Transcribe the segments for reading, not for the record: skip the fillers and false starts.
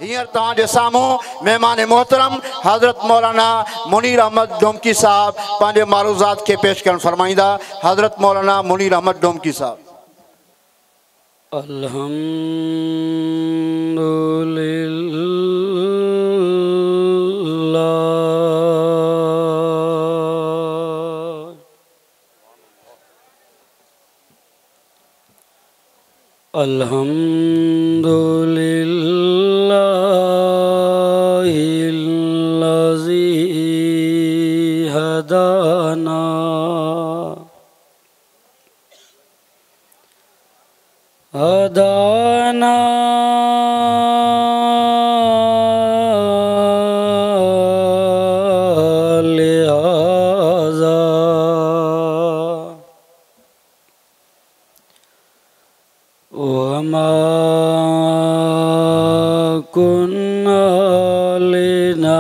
हींअर तव्हांजे साम्हूं मेहमान मोहतरम हज़रत मौलाना मुनीर अहमद डोमकी साहब पंहिंजे मारूज़ात खे पेश करण फरमाईंदा। हज़रत मौलाना मुनीर अहमद डोमकी साहब। अल्हम्दुलिल्लाहिल्लज़ी हदाना लिहाज़ा वमा कुन्ना लिनहतदिया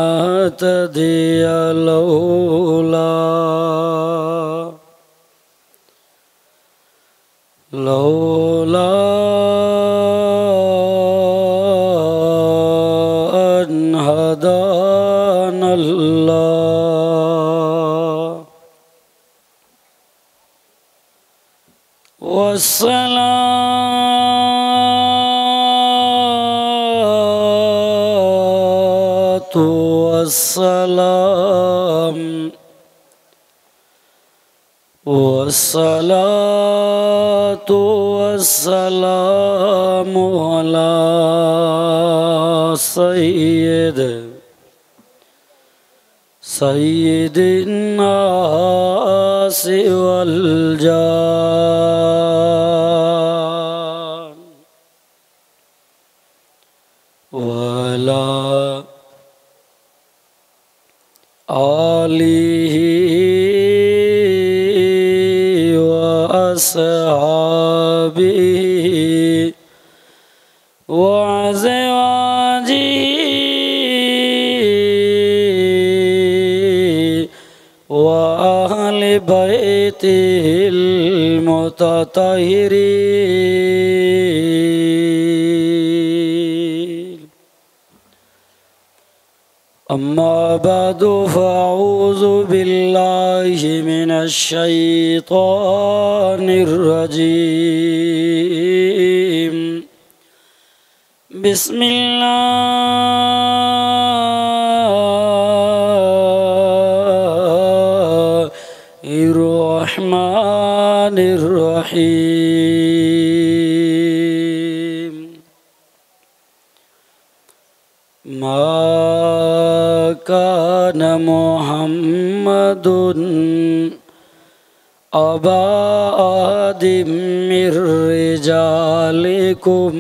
लौला अन हदानल्लाह वस्सलातु वस्सलाम वस्सलातु वस्सलामु अला सय्यिदिन नासि वल जान वला आलिहि वअस्हाबिहि वअज़वाजिहि वअहलि बैतिहिल मुतत्तहिरीन। अम्मा बअदु फ़अऊज़ु बिल्लाहि मिनश शैतानिर रजीम। बिस्मिल्लाहिर्रहमानिर्रहीम। मा कान मुहम्मदुन अबा अहदिम मिर रिजालिकुम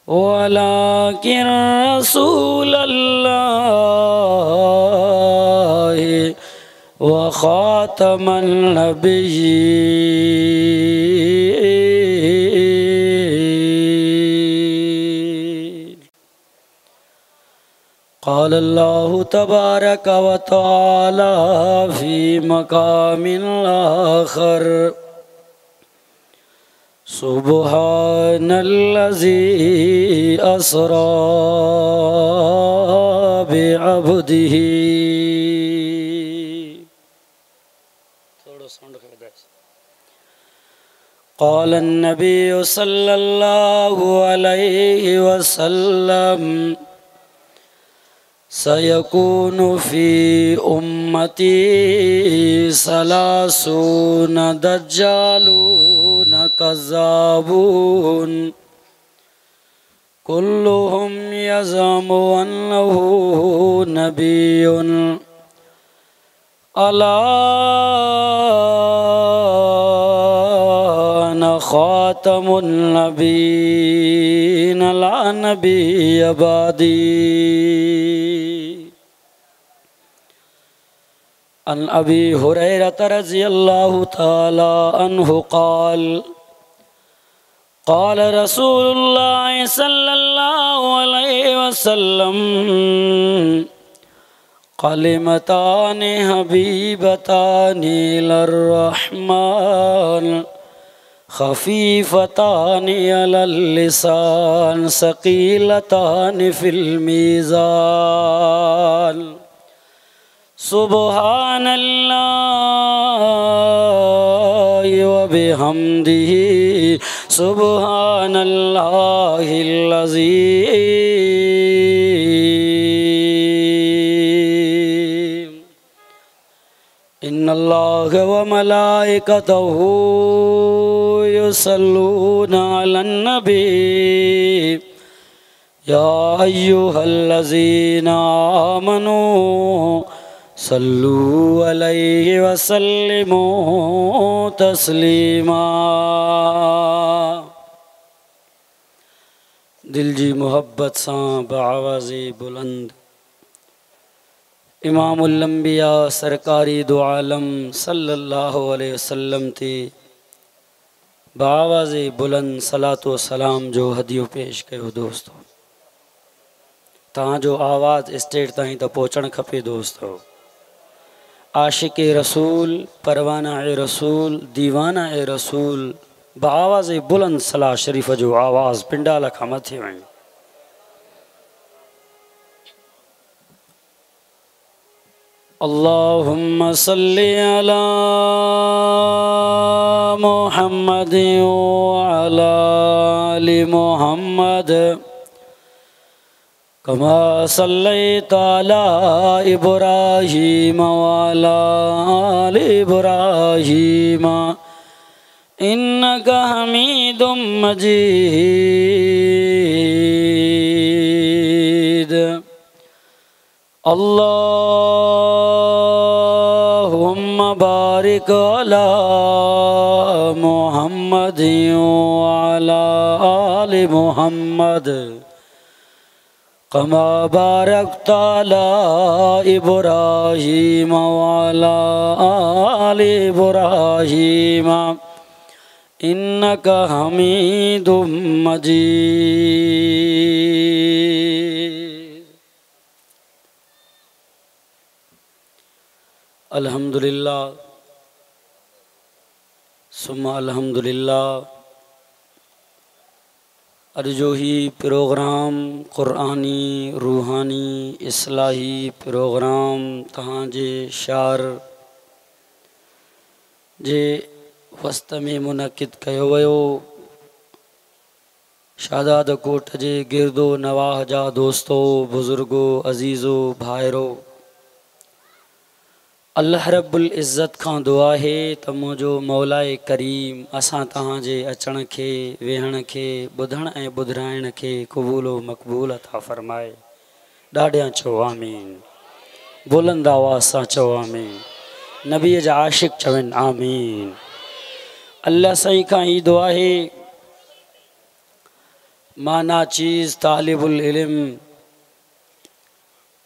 वलाकिन रसूलल्लाहि व ख़ातमन नबिय्यीन। क़ाल अल्लाहु तबारक व तआला फ़ी मक़ामिन आख़र सुब्हानल्लज़ी अस्रा बिअब्दिही। क़ाल अन्नबिय्यु सल्लल्लाहु अलैहि वसल्लम सयकूनु फ़ी उम्मती सलासून दज्जालून कज़्ज़ाबून कुल्लुहुम यज़अमु अन्नहु नबिय्युन अला अना ख़ातमुन नबिय्यीन ला नबिय्य बअदी। अन अबी हुरैरता रज़ियल्लाहु तआला अन्हु क़ाल क़ाल रसूलुल्लाह सल्लल्लाहु अलैहि वसल्लम कलिमतानि हबीबतानि इलर्रहमान خفیفتان علی اللسان ثقیلتان فی المیزان سبحان اللہ و بحمدہ سبحان اللہ العظیم ان اللہ و ملائکتہ یصلون علی النبی یا ایہا الذین آمنوا صلو علیہ وسلموا تسلیما دل جی محبت ساں بآواز بلند امام الانبیاء سرکاری دو عالم صلی اللہ علیہ وسلم تے بآواز بلند صلاۃ و سلام جو ہدیو پیش کयो دوستو تاں جو آواز اسٹیٹ تائیں تو پہنچن کھپے دوستو عاشق رسول پروانہ رسول دیوانہ رسول بآواز بلند صلاح شریف جو آواز پنڈال کھا متھے وئیں اللہم صلی علی محمد وعلی آل محمد کما صلیت علی ابراہیم وعلی آل ابراہیم انکا حمید مجید اللہم بارک علی محمد وعلی آل محمد کما بارکت علی ابراہیم وعلی آل ابراہیم انکا حمید مجید الحمدللہ ثم الحمدللہ ارجو ہی پروگرام قرآنی روحانی اصلاحی پروگرام تہاں جے شعر جے وسط میں منعقد کयो وयो شہدادکوٹ جے گردو نواح جا دوستو بزرگو عزیزو بھائرو اللہ رب العزت کھاں دعا ہے تو مجھو مولائے کریم اساں تہاں جے اچن کے ویہن کے بدھن اے بدھرائن کے قبول و مقبول عطا فرمائے ڈاڈیاں چو آمین بلند آواز ساں چو آمین نبی جا عاشق چوین آمین اللہ سائیں کا ہی دعا ہے مانا چیز طالب العلم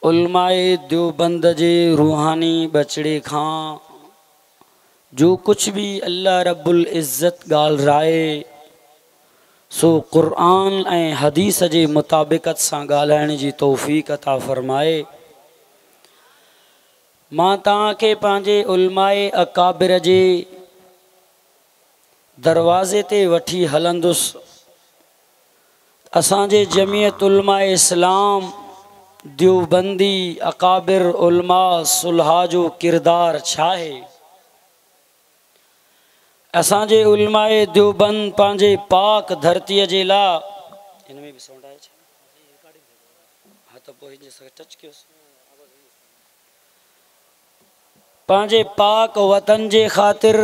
علماء دیوبند جے روحانی بچڑے کھاں جو کچھ بھی اللہ رب العزت گال رائے سو قرآن اے حدیث جے مطابقت ساں گالائن جی توفیق عطا فرمائے ماں تاں کے پانجے علماء اکابر جے دروازے تے وٹھی ہلندس اساں جے جمعیت علماء اسلام دیوبندی اکابر علماء صلحاء جو کردار چھاہے اساں جے علماء دیوبند پانجے پاک دھرتی جے لا ان میں بھی ساؤنڈ آئے چھے ہاں تو پوہی جیسا ٹچ کیوں پانجے پاک وطن جے خاطر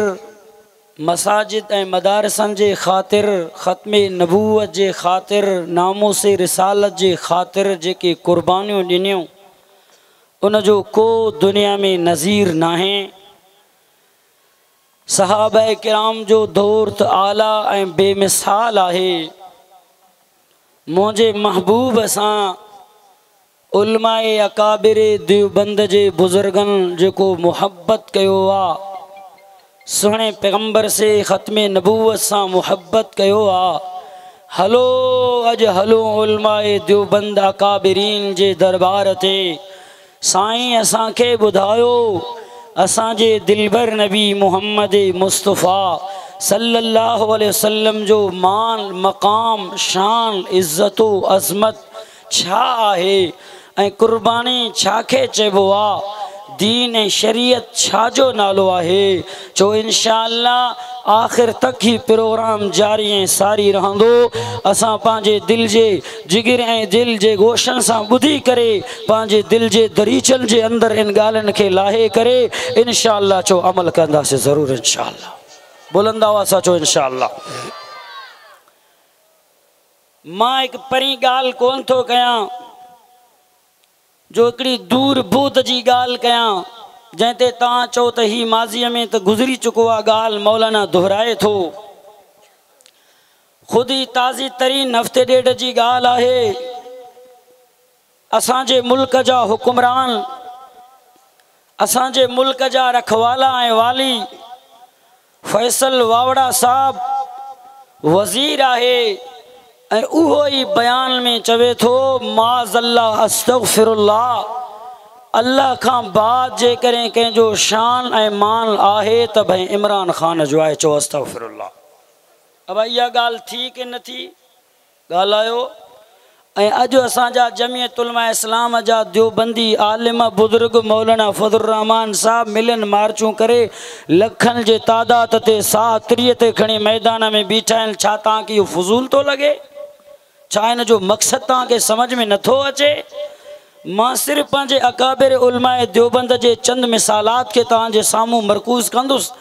مساجد اے مدارسن جے خاطر ختم نبوت جے خاطر ناموس رسالت جے خاطر جے کے قربانیوں ڈنیوں ان جو کو دنیا میں نظیر نہ ہیں صحابہ کرام جو دورت اعلیٰ اے بے مثال آہے مجھے محبوب ساں علماء اکابر دیوبند جے بزرگن جو کو محبت کیو آ سونے پیغمبر سے ختم نبوت ساں محبت کیو آ ہلو اج ہلو علماء دیوبند اکابرین جے دربار تے سائیں اساں کے بدھایو اساں جے دلبر نبی محمد مصطفیٰ सल्लल्लाहु अलैहि वसल्लम जो मान मक़ाम शान इज़्ज़त अज़मत छा आहे ऐं कुर्बानी छाखे चइबो आहे, दीन ऐं शरीयत छाजो नालो आहे। चो इंशाअल्लाह आख़िर तक ही प्रोग्राम जारी ऐं सारी रहंदो। असां पंहिंजे दिल जे जिगर ऐं दिल जे गोशनि सां ॿुधी करे पंहिंजे दिल जे दरीचनि जे अंदरि इन ॻाल्हियुनि खे लाहे करे इंशाअल्लाह चो अमल कंदासीं ज़रूरु इंशाअल्लाह। बुलंद आवाज़ सां चो इंशाअल्लाह। मां हिकु परी ॻाल्हि कोन थो कयां जो हिकिड़ी दूर भूत जी ॻाल्हि कयां, जंहिं ते तव्हां चओ त ही माज़ीअ में त गुज़री चुको आहे, ॻाल्हि मौलाना दोहराए थो। ख़ुदि ई ताज़ी तरीन हफ़्ते ॾेढ जी ॻाल्हि आहे। असांजे मुल्क जा हुकुमरान, असांजे मुल्क जा रखवाला ऐं वाली फैसल वावड़ा साहब वज़ीर आहे ऐं उहो ई बयान में चवे थो माज़ल्लाह अस्तग़फिरुल्लाह, अल्लाह खां बाद जे करें कंहिंजो शान ऐं मान आहे त भई इमरान ख़ान जो आहे। चो अस्तग़फिरुल्लाह। अब इहा ॻाल्हि थी कि न थी? ॻाल्हायो। ऐं अॼु असांजा जमियत उलमा इस्लाम जा देवबंदी आलिम बुज़ुर्ग मौलाना फज़लुर्रहमान साहब मिलन मार्चूं करे लखनि जे तादाद ते साह त्रीह ते खणी मैदान में बीठा आहिनि। छा तव्हांखे इहो फज़ूल थो लॻे? छा इन जो मक़सदु तव्हांखे सम्झ में नथो अचे? मां सिर्फ़ु पंहिंजे अकाबिर उलमाए देवबंद जे चंद मिसालात खे तव्हांजे साम्हूं मरकूज़ कंदुसि।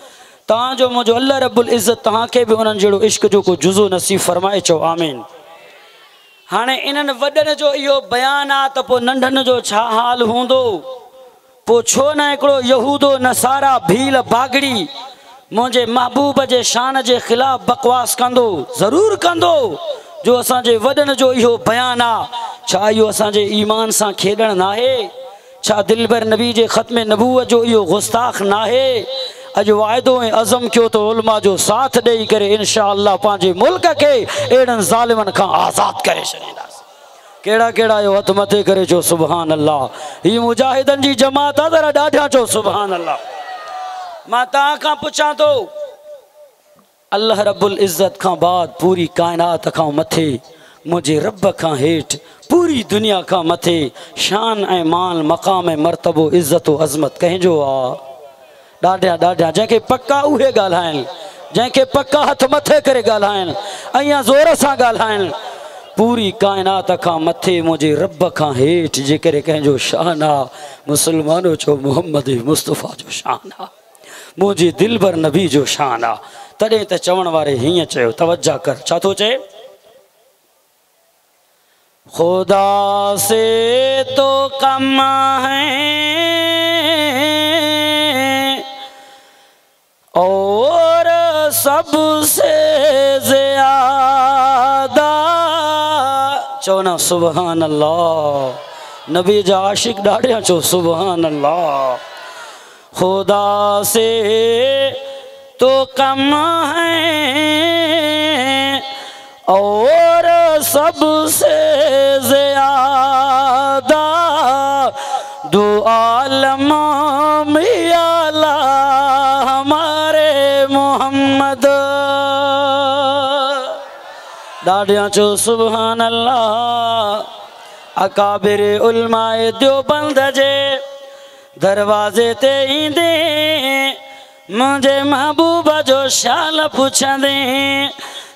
तव्हांजो मुंहिंजो अल्लाह रब्बुल इज़्ज़त तव्हांखे बि उन्हनि जहिड़ो इश्क जो को जुज़ो नसीब फरमाए। चओ आमीन। हाणे इन्हनि वॾनि जो इहो बयानु आहे त पोइ नंढनि जो छा हाल हूंदो? पोइ छो न हिकिड़ो यहूदो नसारा भील बागड़ी मुंहिंजे महबूब जे शान जे ख़िलाफ़ बकवास कंदो? ज़रूरु कंदो। जो असांजे वॾनि जो इहो बयानु आहे, छा इहो असांजे ईमान सां खेॾणु नाहे? छा दिलबर नबी जे ख़त्म नबूअत जो इहो गुस्ताख़ नाहे? अॼु वाइदो ऐं अज़म कयो त उलमा जो साथ ॾेई करे इंशाअल्लाह पंहिंजे मुल्क खे अहिड़नि ज़ालिमनि खां आज़ादु करे छॾींदासीं। कहिड़ा कहिड़ा इहो हथ मथे करे चो सुभान अल्लाह। ही मुजाहिदनि जी जमात आहे ज़रा ॾाढा चो सुभान अल्लाह। मां तव्हां खां पुछां थो, अल्लाह रब्बुल इज़्ज़त खां बाद पूरी काइनात खां मथे मुंहिंजे रब खां हेठि पूरी दुनिया खां मथे शान ऐं मान मक़ाम ऐं मर्तबो इज़्ज़त अज़मत कंहिंजो आहे? ॾाढा ॾाढा जंहिंखे पका उहे ॻाल्हाइनि, जंहिंखे पका हथ मथे करे ॻाल्हाइनि, अञा ज़ोर सां ॻाल्हाइनि। पूरी काइनात खां मथे मुंहिंजे रब खां हेठि जेकॾहिं कंहिंजो शान आहे, मुस्लमानो चओ मुहम्मद मुस्तफ़ा जो शान आहे, मुंहिंजे दिलबर नबी जो शान आहे। तॾहिं त चवण वारे हीअं चयो, तवज्जा कर, छा थो चए? खुदा से तो कम है और सबसे ज़्यादा। चो ना सुभान अल्लाह। नबी जा आशिक ॾाढा चो सुभान अल्लाह। खुदा से तो कम है और सबसे ज़्यादा दो आलम में आला हमारे मोहम्मद। ॾाढा चो सुभान अल्लाह। अकाबिर उलमाए देवबंद जे दरवाज़े ते ईंदे मुंहिंजे महबूब जो शान पुछंदे,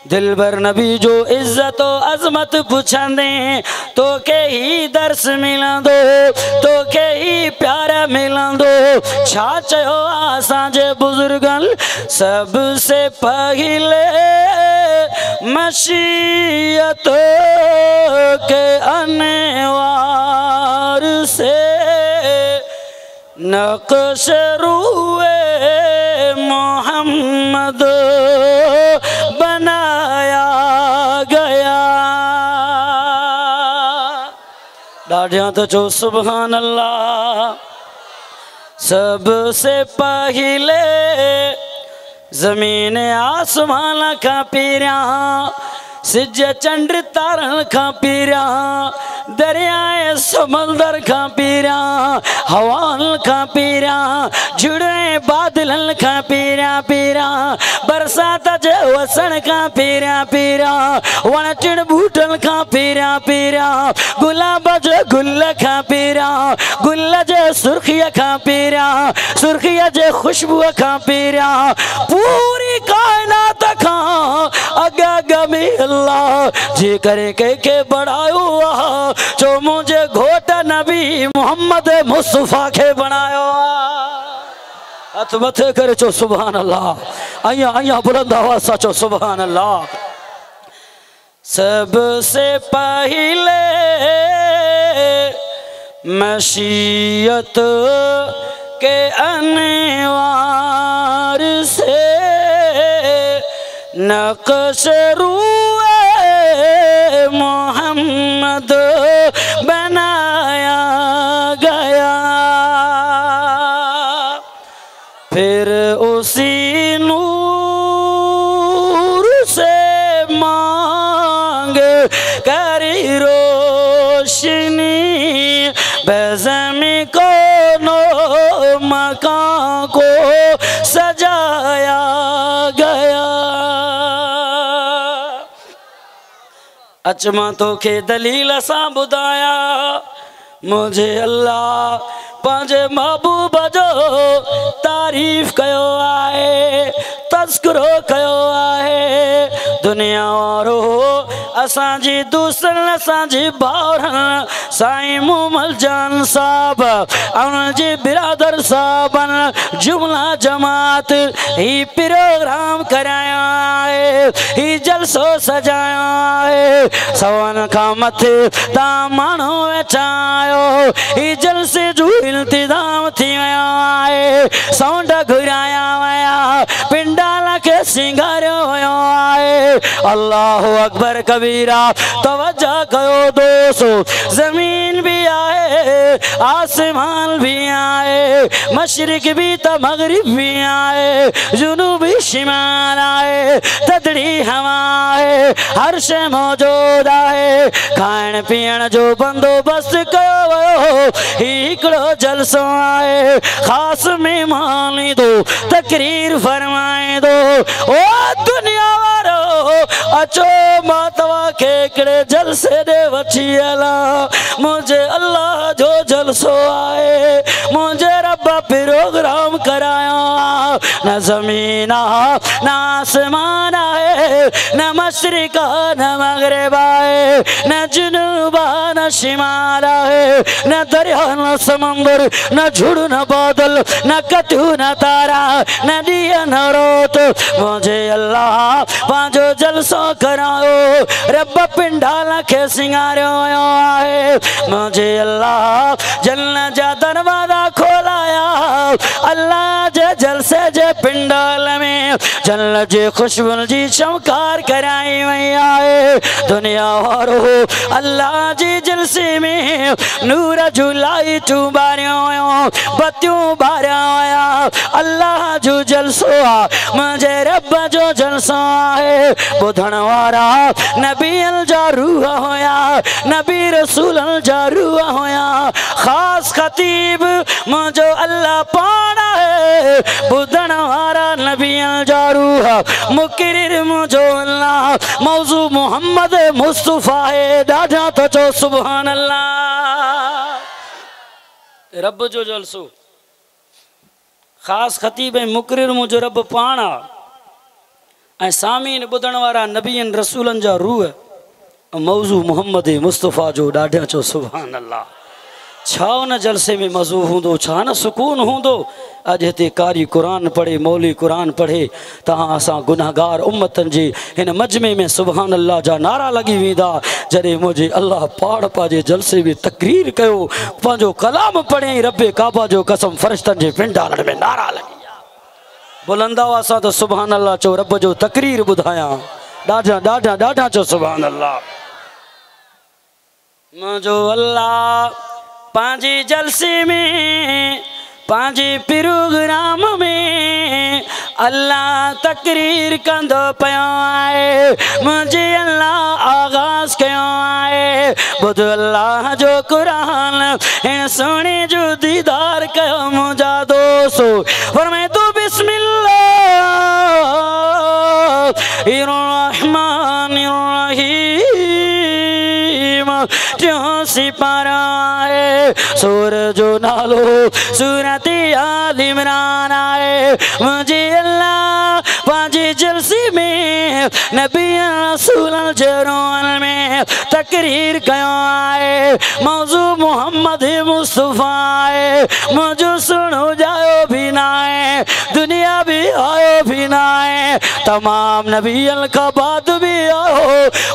दिलबर नबी जो इज़्ज़त अज़मत पुछंदे, तोखे ही दर्स मिलंदो, तोखे ही प्यार मिलंदो। छा चयो असांजे बुज़ुर्गनि? सबसे पहिले मशीयत के अनवार से नक्श रूए मोहम्मद बनाया गया। ॾाढा त चो सुभान अल्लाह। सबसे पहिले ज़मीन आसमान खां पहिरियां, सिज चंड तारनि खां पहिरियां, दरियाए समंदर का पीरा हवान का पीरा जुड़े बादलन का पीरा पीरा बरसात जे वसण का पीरा पीरा वण टिण बूटन का पीरा पीरा गुलाब जे गुल का पीरा गुल जे सुर्खिया का पीरा सुर्खिया जे खुशबू का पीरा पूरी कायनात का अगा गमी अल्लाह जी करे के बढ़ायो जो मुझे घोट नबी मोहम्मद मुस्तफा के बनायो हथ मथे करे चो सुभान अल्लाह आया आया बुलंद आवाज साचो सुभान अल्लाह। सबसे पहले मशीयत के अनवार से नक्श रूए मोहम्मद बनाया गया फिर उसी नूर से मांग करी रोशनी बेज़मी को नो मकान को सजाया गया। अचमा तो के दलील सा बुधाया मुझे अल्लाह पांजे महबूब जो तारीफ कयो आए तस्करो कयो आए दुनिया वारो असांजी दूसरन असांजी भाउरन साईं मुमल जान साहब उनजी बिरादर साहबन जुमला जमात ही प्रोग्राम कराया है ही जलसो सजाया है सवन का मथे ता मानो वेचायो ही जलसे जो इंतजाम थी वया है साउंड घुराया वया पिंडाला के सिंगारियो वयो है अल्लाहु अकबर कबीरा तवज्जो कयो दोस्तों जमीन भी आए आसमान भी आए मशरिक भी तो मगरिब भी आए जुनूबी शिमाल आए तदड़ी हवा है हर शे मौजूद है खाण पीण जो बंदोबस्त कयो हिकड़ो जलसो आए खास मेहमान दो तकरीर फरमाए दो ओ दुनिया वारो अचो मातवा के कड़े जलसे दे वची अला मुझे अल्लाह जो जलसो आए मुझे रब्बा प्रोग्राम कराया न जमीना न आसमान आए न मशरिका न मगरिब आए न जुनूबा न शिमाल आए न दरिया न समंदर न झुड़ न बादल न कटू न तारा न दिया न रोत मुझे अल्लाह पांचो जलसो करायो रब पिंडाला के सिंगारियो है मुझे अल्लाह जलना जा दरवाजा खोलाया अल्लाह जे जलसे जे पिंडाल में जल जे खुशबू जी चमकार कराई मैया है दुनिया वारो अल्लाह जी जलसे में नूर जुलाई तू बारियो बत्तियों बारिया अल्लाह जो जलसो मुझे रब जो जलसो है बुधन वारा नबी जा रूह होया नबी रसूल जा रूह होया खास खतीब मुझो अल्लाह पाना है बुधन वारा नबी जा रूह मुकरिर मुझो अल्लाह मौजू मोहम्मद मुस्तफा है डाढ़ा तो चो सुभान अल्लाह रब जो जलसो खास खतीब मुकरिर मुझो रब पाना ऐं सामीन बुधण वारा नबीन रसूलन जा रूह मौजू मोहम्मद मुस्तफ़ा जो ॾाढा चो सुभान अल्लाह छा उन जलसे में मज़ो होंदो छा न सुकून होंदो अॼु हिते कारी कुरान पढ़े मौली कुरान पढ़े तहां असां गुनाहगार उम्मतन जी हिन मजमे में सुभान अल्लाह जा नारा लगी वेंदा जॾहिं मुझे अल्लाह पाड़ पाजे जलसे में तकरीर कयो पंहिंजो कलाम पढ़े रब्बे काबा जो कसम फरिश्तन जे पिंडालनि में नारा लगी बुलंद आवाज़ सां तो सुभान अल्लाह चो रब जो तकरीर बुधाया ॾाढा ॾाढा ॾाढा चो सुभान अल्लाह मुझो अल्लाह पांजी जलसे में पांजी प्रोग्राम में अल्लाह तकरीर कंदो पयो आए मुझे अल्लाह आगाज कयो आए बुध अल्लाह जो कुरान इन सोने जो दीदार कयो मुझा दोस्तो फरमाए तो बिस्मिल्लाह सिपारा है सूर जो नालो सूरत आल इमरान आए मुझे अल्लाह पांजी जलसी में नबी रसूल जरोन में तकरीर कयो आए मौजू मोहम्मद मुस्तफा है मुझे सुनो जाओ भी ना है दुनिया भी आयो भी ना है तमाम नबियन का बाद भी आओ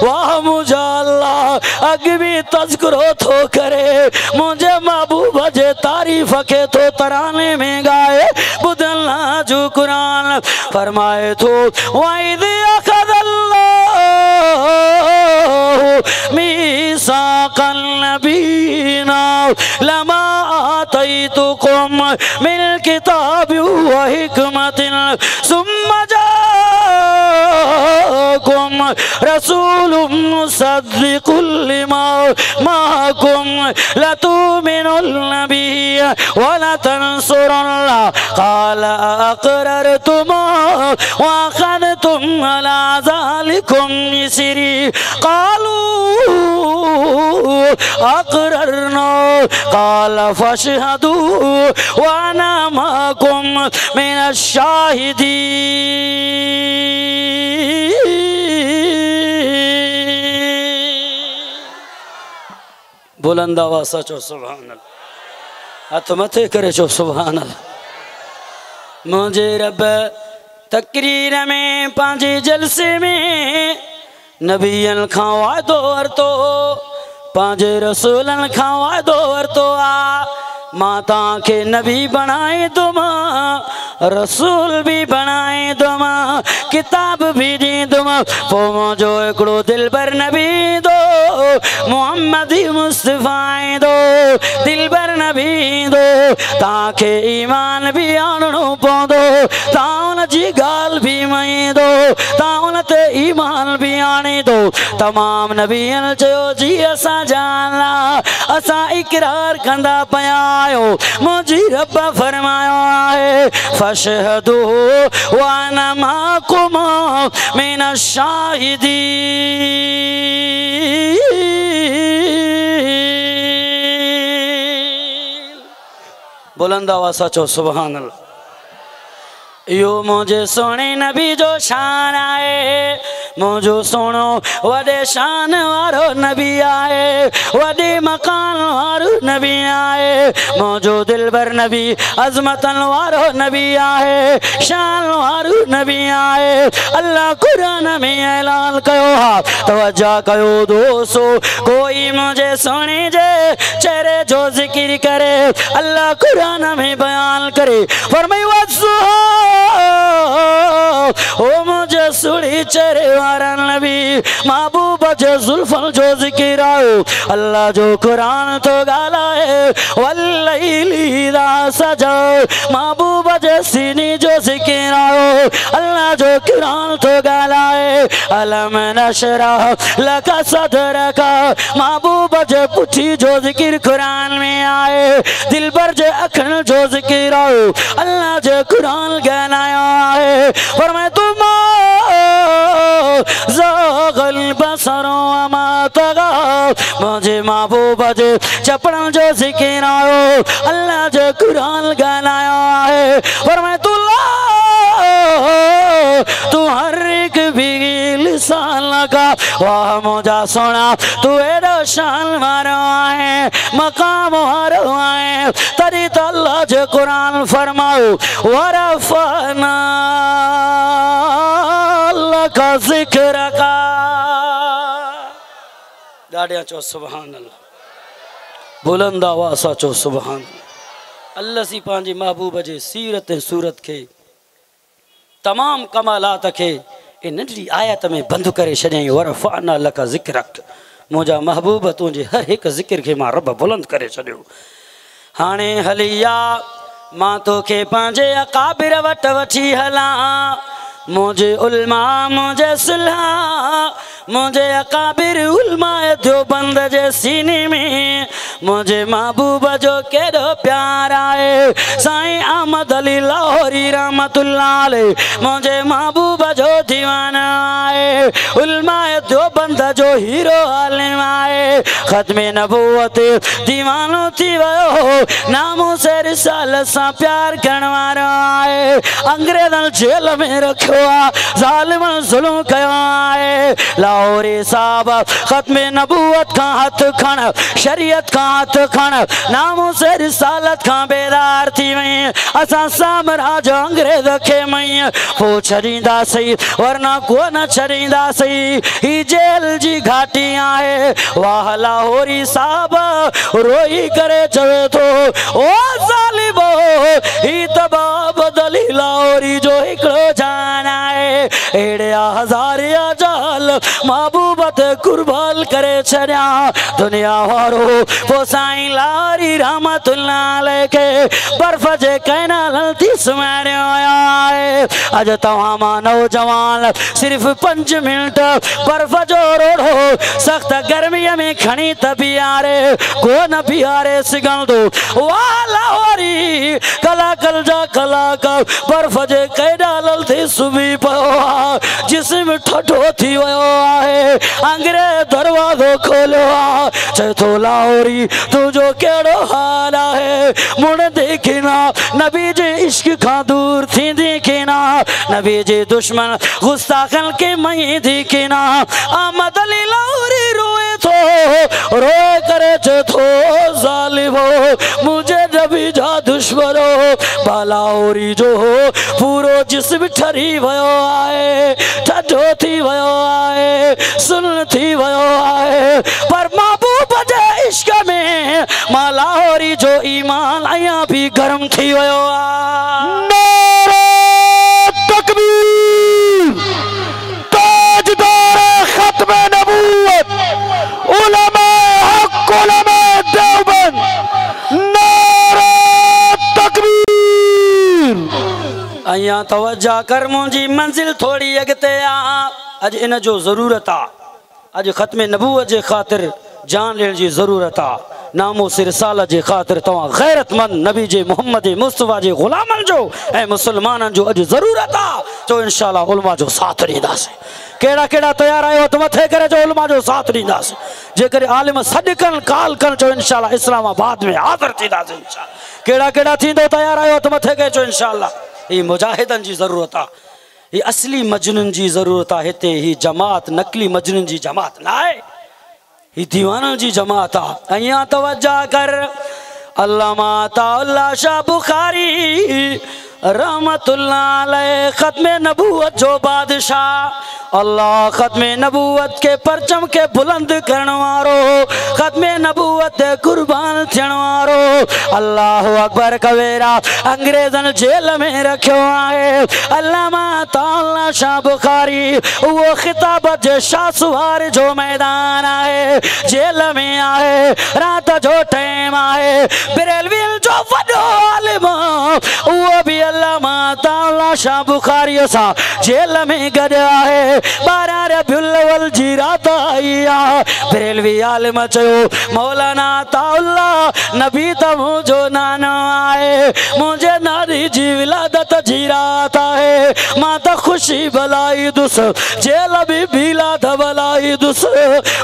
वाह मुझे अल्लाह अग भी तज़किरो तो करे मुझे महबूब जे तारीफ के तो तराने में गाए बुध अल्लाह जो कुरान फरमाए तो वाइद अखदल्लाह मीसाक़न नबीना लमा आतैतुकुम मिन किताबि व हिकमतिन सुम्मा जाकुम रसूलुम मुसद्दिकुल लिमा माकुम लतुमिनुन बिही व लतंसुरुल्लाह क़ाल अक़ररतुम व अख़ज़्तुम अला ज़ालिकुम इसरी क़ालू अक़ररना क़ाल फ़शहदू व अना माकुम मिनश शाहिदीन। बुलंद आवाज़ सां चओ सुभान अल्लाह हथ मथे करे चओ सुभान अल्लाह। मुझे रब तकरीर में पांजे जलसे में नबियन खां वादो वरतो पांजे रसूलन खां वादो वरतो आ मां ताके नबी बनाए दो मां रसूल भी बनाए दो मां किताब भी दी दो मां पो मुझो एकड़ो दिलबर नबी दो मोहम्मद मुस्तफा दो दिलबर नबी दो ताके ईमान भी आणनो पवंदो ताउन जी गाल भी मई दो ताउन ते ईमान भी आणे दो तमाम नबियन चयो जी असा जानला असा इकरार कंदा पया आयो मुझी रब फरमायो आहे फशहदू व अना माकुम मिनश शाहिदीन। बुलंद आवाज़ सां चओ सुभान अल्लाह। यो मुझे सोने नबी जो शान आए मुझो सोनो वडे शान वारो नबी आए वडे मकान वारो नबी आए मुझो दिलबर नबी अजमतन वारो नबी आए शान वारो नबी आए अल्लाह कुरान में ऐलान कयो हा तवज्जो कयो दोस्तो कोई मुझे सोने जे चेहरे जो जिक्र करे अल्लाह कुरान में बयान करे फरमाई वज़्ज़ुहा ओ मुझे सुड़ी चेहरे वारा नबी महबूब जे जुल्फन जो जिक्र आयो अल्लाह जो कुरान तो गालाए वल्लैली इज़ा सजा महबूब जे सीनी जो जिक्र आयो अल्लाह जो कुरान तो गालाए अलम नशरह लका सदरका महबूब जे पुठी जो जिक्र कुरान में आए दिलबर जे अखन जो जिक्र आयो अल्लाह जे कुरान गालायो है फरमाए तुम ज़ाग़ल बसरो अमा तगा मुझे महबूब जे चपड़न जो जिक्र आयो अल्लाह जो कुरान गालायो है फरमाए तू हर एक भी लिसान लगा वाह मुझा सोना तू एडो शान मारो है मकाम मारो है तरी तो अल्लाह जो कुरान फरमाओ वरफना लका ज़िक्रका दाड़िया चो सुभान अल्लाह बुलंद आवाज़ सां चो सुभान अल्लाह सी पांजी महबूब जे सीरत सूरत के तमाम कमालात के ए नंढड़ी आयत में बंद करे छॾियईं वरफ़अना लका ज़िक्रक मुझा महबूब तुझे हर एक ज़िक्र के मां रब बुलंद करे छॾियो हाणे हलिया मां तोखे पंहिंजे अकाबिर वटि वठी हलां मुझे उलमा मुझे सुलहा मुझे अकाबिर उलमा देवबंद जे सीने में मुझे महबूब जो केॾो प्यार आहे साईं अहमद अली लाहौरी रहमतुल्लाह अलैह मुझे महबूब जो दीवाना आहे उलमा देवबंद जो हीरो आलिम आहे ख़त्मे नबूवत दीवानो थी वियो नामो से रिसालत सां प्यार करण वारो आहे अंग्रेज़नि जेल में रखियो ज़ालिमन ज़ुल्म कयो आहे लाहौरी साहब ख़त्मे नबूवत का हथ खण शरीयत का हथ खण नामो से रिसालत का बेदार थी वई असां साम्राज अंग्रेज़ खे मई पोइ छॾींदासीं वरना को न छॾींदासीं ही जेल जी घाटी आहे वाह लाहौरी साहब रोई करे चवे थो ओ ज़ालिमो ही त बाबद अली लाहौरी जो हिकिड़ो जान आहे एड़े हज़ारिया जाल महबूबत कुर्बान करे छड़िया दुनिया वारो पो साईं लाहौरी रहमतुल्लाह अलैह के बर्फ जे कैनाल थी सुम्हारियो आहे अज तव्हां मां नौजवान सिर्फ 5 मिनट बर्फ जो रोड़ो सख्त गर्मीअ में खणी त बीहारे को न बीहारे सघंदो वाह लाहौरी कलाकल जा कलाक बर्फ जे कैनाल थी सुम्ही पियो जिस्म ठठो थी वियो आहे अंग्रेज़ दरवाज़ो खोलियो आहे चए थो लाहौरी तुंहिंजो कहिड़ो हाल आहे मुड़ देखी ना नबी जे इश्क खां दूर थींदी कीना नबी जे दुश्मन गुस्ताखन के मई थी कीना अहमद अली लाहौरी रोए थो रोए करे चए थो ज़ालिमो मुझे नबी जा दुश्मनो लाहौरी जो पूरो जिस्म ठरी वियो आहे ठठो थी वियो आहे सुन थी वियो आहे पर महबूब जे इश्क में मां लाहौरी जो ईमान अयां भी गरम थी वियो आहे नारे तकबीर ताजदार खत्म नबूवत उलमा हक उलमा देवबंद नारे तकबीर अयां तवज्जा कर मुंहिंजी मंजिल थोड़ी अॻिते आ अज इन जो ज़रूरत आ अज ख़त्मे नबूवत जे ख़ातिर जान ॾियण जी ज़रूरत आ नामो सिरसाल जे ख़ातिर तव्हां गैरतमंद नबी जे मोहम्मद मुस्तफ़ा जे ग़ुलामनि जो ऐं मुसलमाननि जो अॼु ज़रूरत आहे चो इंशाअल्लाह उलमा जो साथ ॾींदासीं कहिड़ा कहिड़ा तयारु आहियो त मथे करे जो उलमा जो साथ ॾींदासीं जेकॾहिं आलिम सॾु कनि काल कनि चो इंशाअल्लाह इस्लामाबाद में हाज़िर थींदासीं इंशाअल्लाह कहिड़ा कहिड़ा थींदो तयारु आहियो त मथे करे चो इंशाअल्लाह ही मुजाहिदनि जी ज़रूरत आहे ही असली मजनुनि जी ज़रूरत आहे हिते ही जमात नकली मजनुनि जी जमात न आहे ही दीवाननि जी जमात आहे अयां तवज्जा कर अल्लामा ताउल्ला शाह बुखारी रहमतुल्लाह अलैह ख़त्मे नबूवत जो बादशाह अल्लाह ख़त्मे नबूवत के परचम के बुलंद करण वारो ख़त्मे नबूवत ते कुर्बान थियण वारो अल्लाह अकबर कवेरा अंग्रेज़नि जेल में रखियो आहे अल्लामा ताउल्ला शाह बुखारी वो खिताब जे शाह सुवार जो मैदान आहे जेल में आहे रात जो टाइम आहे बरेलवी जो वॾो आलिम वो भी अल्लामा ताउल्ला शाह बुखारी सां जेल में गॾु आहे 12 रबीउल अव्वल जी रात आई आहे बरेलवी आलिम चयो मौलाना ताउल्ला नबी त मुंहिंजो नानो आहे मुंहिंजे नानी जी विलादत जी रात आहे मां त ख़ुशी भलाई दुसि जेल में बीला त भलाई दुसि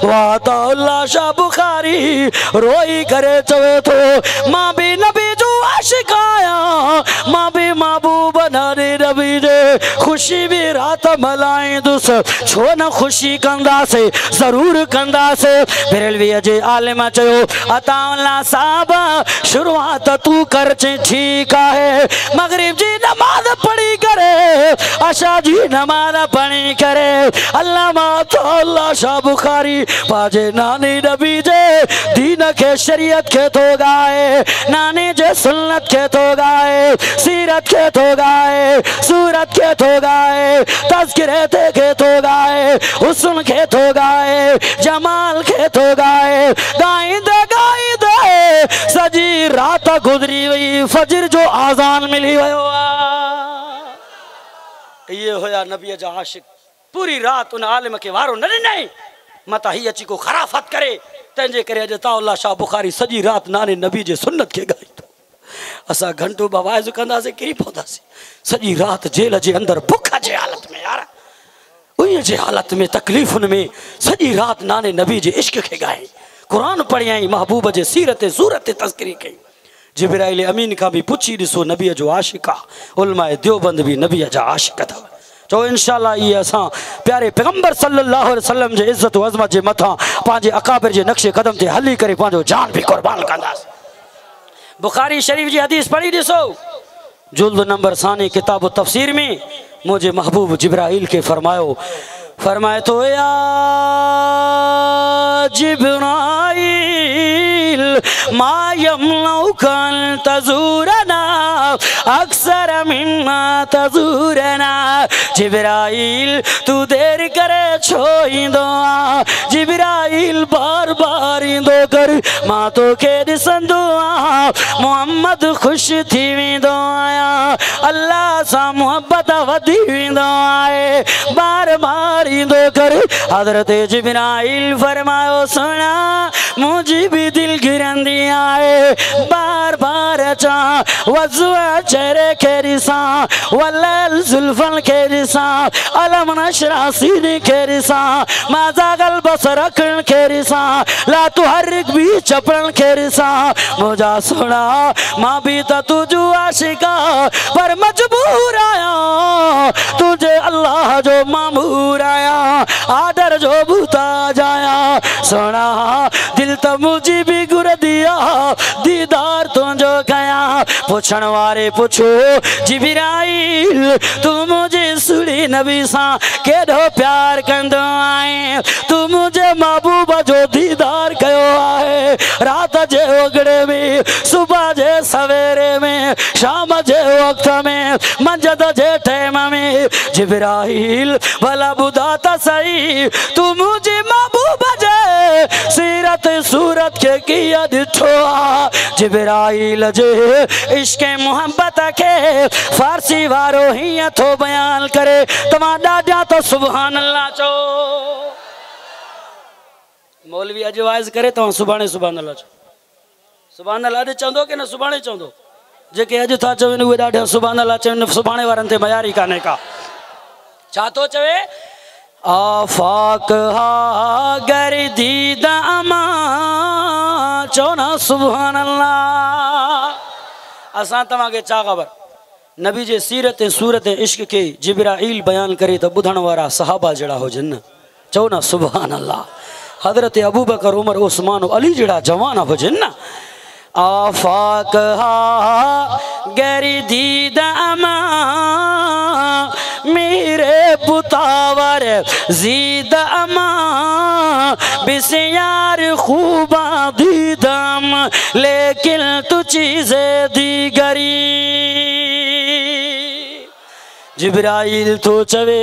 वाह ताउल्ला शाह बुखारी रोई करे चवे थो मां भी नबी जो आशिक़ आहियां मां भी महबूब नानी नबी जे ख़ुशी भी रात मल्हाईंदुसि छो न ख़ुशी कंदासीं ज़रूर कंदासीं बरेलवी जे आलिम चयो अताउल्ला साहब शुरूआत तू कर ठीकु आहे मगरिब जी नमाज़ पढ़ी करे अशा जी नमाज़ पढ़ी करे अल्लामा ताउल्ला शाह बुखारी पंहिंजे नानी नबी जे दीन खे शरीयत खे थो ॻाए नानी जे सुन्नत खे थो ॻाए सीरत खे थो ॻाए सूरत खे थो ॻाए तज़किरे ते खे थो ॻाए हुस्न खे थो ॻाए जमाल खे थो ॻाए ॻाईंदे ॻाईंदे सॼी रात गुजरी वई फजर जो आज़ान मिली वयो ये होया नबी जा आशिक पूरी रात उन आलिम के वारो न ॾिनई मता ही अची को खराफत करे तंहिंजे करे अॼु ताउल्ला शाह बुखारी सॼी रात नाने नबी जे सुन्नत खे ॻाई थो असां घंटो बवाइज़ कंदासीं किरी पवंदासीं सॼी रात जेल जे अंदरि बुख जे हालत में यार उन जे हालत में तकलीफ़ुनि में सॼी रात नाने नबी जे इश्क खे ॻाई क़ुरान पढ़ियई महबूब जे सीरत सूरत तज़किरी कई जिब्राइल अमीन खां बि पुछी ॾिसो नबीअ जो आशिक़ आहे उलमाए देवबंद बि नबीअ जा आशिक़ अथव चो इंशाअल्लाह ये असां प्यारे पैगंबर सल्लल्लाहु अलैहि वसल्लम जे इज़्ज़त अज़मत जे मथां पंहिंजे अकाबिर जे नक्शे कदम ते हली करे पंहिंजो जान बि कुर्बान कंदासीं बुखारी शरीफ जी हदीस पढ़ी ॾिसो जुल्द नंबर सानी किताब तफसीर में मुझे महबूब जिब्राइल के फरमाए तो या जिब्राइल मा यमनउका अन तज़ूरना अक्सर मिम्मा तज़ूरना जिब्राइल तू देर करे छो ईंदो आ जिब्राइल बार बार ईंदो कर मां तोखे ॾिसंदो आ मोहम्मद ख़ुशि थी वेंदो आहियां अल्लाह सां मुहबत वधी वेंदो आहे बार बार ईंदो कर हज़रत जिब्राइल फरमायो सुना मुंहिंजी बि दिलि घिरंदी आहे बार बार अचां वज़ुअ चेहरे खे ॾिसां वलैल ज़ुल्फ़नि खे ॾिसां अलम नशरा सीने खे ॾिसां माज़ागल बसर अखियुनि खे ॾिसां ला तुहरिक बि चपड़नि खे ॾिसां मुंहिंजा सोना मां बि त तुंहिंजो आशिक़ पर मजबूर आहियां तुंहिंजे अल्लाह जो मामूर आहियां आदर जो मुहताज आहियां सोना दिल त मुंहिंजी बि घुरंदी आहे दीदार तुंहिंजो कयां पुछण वारे पुछो जिब्राइल तू मुंहिंजे सुड़ी नबी सां केॾो प्यार कंदो आहीं तू मुंहिंजे महबूब जो दीदार कयो आहे रात जे ओगड़े में सुबह जे सवेरे में शाम जे वक्त में मंझंद जे टाइम में जिब्राइल भला ॿुधा त सही तू मुंहिंजे महबूब जे सीरत सूरत के कीअं ॾिठो आहे जिब्राइल जे इश्क़ मुहब्बत के फारसी वारो हीअं थो बयान करे तव्हां ॾाढा तो सुभान अल्लाह चओ मौलवी अॼु वाइज़ करे तव्हां सुभाणे सुभान अल्लाह चओ सुभान अल्लाह अॼु चवंदो की न सुभाणे चवंदो जेके अॼु था चवनि उहे ॾाढा सुभान अल्लाह चवनि सुभाणे वारनि ते मयारी कान्हे का छा थो चवे आफाक हा गर्दीद अमा चओ न सुभान अल्लाह असां तव्हांखे छा ख़बर नबी जे सीरत सूरत इश्क के जिब्राइल बयान करे तो ॿुधण वारा सहाबा जड़ा हुजन न चओ न सुभान अल्लाह हज़रत अबू बकर उमर उस्मान अली जड़ा जवान हुजन न आफाक हा गर्दीद अमा मेरे पुतावर जीद अमा बिस्यार खूबा दीदम लेकिन तू चीज़ें दीगरी जिब्राइल तो चवे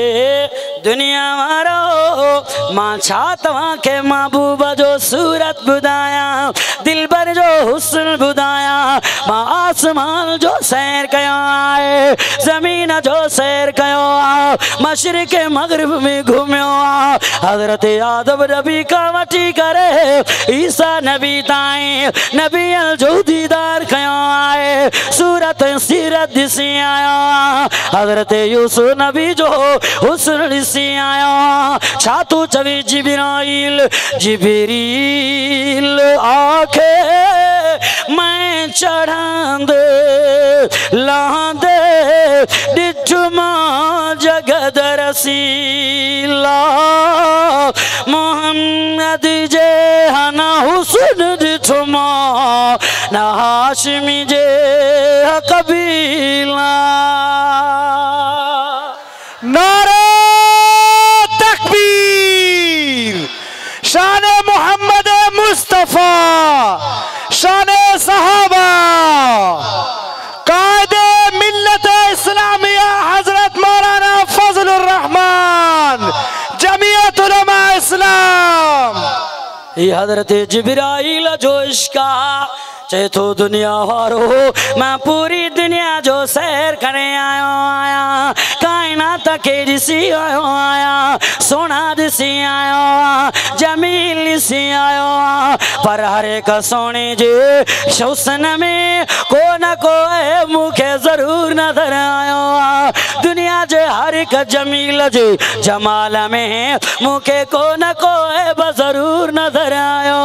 दुनिया वारो मां छा तव्हांखे महबूब जो सूरत ॿुधाया दिलबर जो हुस्न ॿुधाया मां आसमान जो सैर कयो आहे ज़मीन जो सैर कयो आहे मशरिक़ मग़रिब में घुमियो आहे हज़रत आदम नबी खां वठी करे ईसा नबी ताईं नबीअ जो दीदार कयो आहे सूरत सीरत ॾिसी आयो आहे हज़रत यूसुफ नबी जो हुस्न ॾिसी आयो छा तू चवी जिब्राइल जिब्रील आखे मैं चढ़ंदे लहंदे ॾिठुमा जगद रसीला मोहम्मद जे हना हुस्न ॾिठुमा न हाशिमी जे कबीला नारे तकबीर शान मोहम्मद मुस्तफ़ा शान सहाबा कायदे मिल्लत इस्लामिया हजरत मौलाना फजलुर रहमान जमीयत उलमा इस्लाम ये हजरत जिब्राइल जो इश्क चे तो दुनिया वारो मैं पूरी दुनिया जो सैर करे आयो आया कायनात के ॾिसी आयो आया सोना ॾिसी आयो जमील ॾिसी आयो पर हर एक सोने जे हुस्न में को न को मूंखे ज़रूर नज़र आयो दुनिया जे हर एक जमील जे जमाल में मूंखे को न को ज़रूर नज़र आयो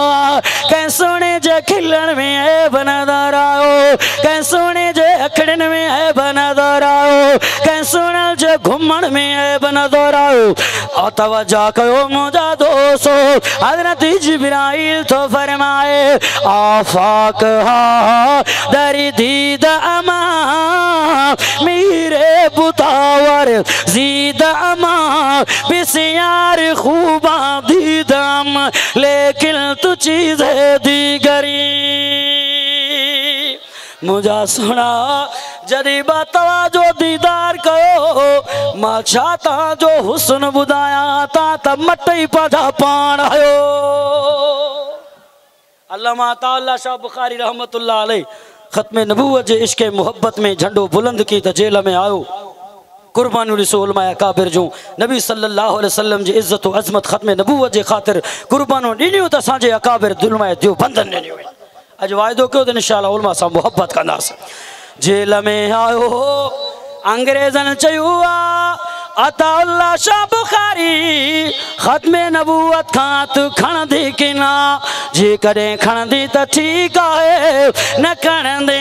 कंहिं सोने जे खिलण में ऐब नज़र आयो कंहिं सोने जे अखड़नि में ऐब नज़र आयो कंहिं सोने जे घुमण में ऐब नज़र आयो और तवज्जो कयो मुंहिंजा दोस्तो हज़रत जिब्राइल तो फरमाए आफाक हा दरी दीद अमा मेरे बुतावर जीद अमा बिस्यार खूबा दीदम लेकिन तू चीज़ दीगरी मुझा सुना जॾहिं बा तव्हांजो दीदार कयो मां छा तव्हांजो हुस्न ॿुधायां तव्हां त मट ई पंहिंजा पाण आहियो अल्लामा ताला शाह बुखारी रहमतुल्लाह अलैह ख़त्म नबूवत जे इश्क़ मुहब्बत में झंडो बुलंद की त जेल में आयो कुर्बानियूं ॾिसो उलमाए काबिर जूं नबी सल्लल्लाहु अलैहि वसल्लम जी इज़्ज़त व अज़मत ख़त्म नबूवत जे ख़ातिर कुर्बानियूं ॾिनियूं त असांजे अकाबिर उलमाए देवबंदनि ॾिनियूं आहिनि अॼु वाइदो कयो त इंशाअल्लाह उलमा सां मुहब्बत कंदासीं जेल में आयो अंग्रेज़नि चयो अताउल्लाह शाह बुखारी ख़त्म नबूवत खां तू खणंदी की ना जे कॾहिं खणंदी त ठीकु आहे न खणंदे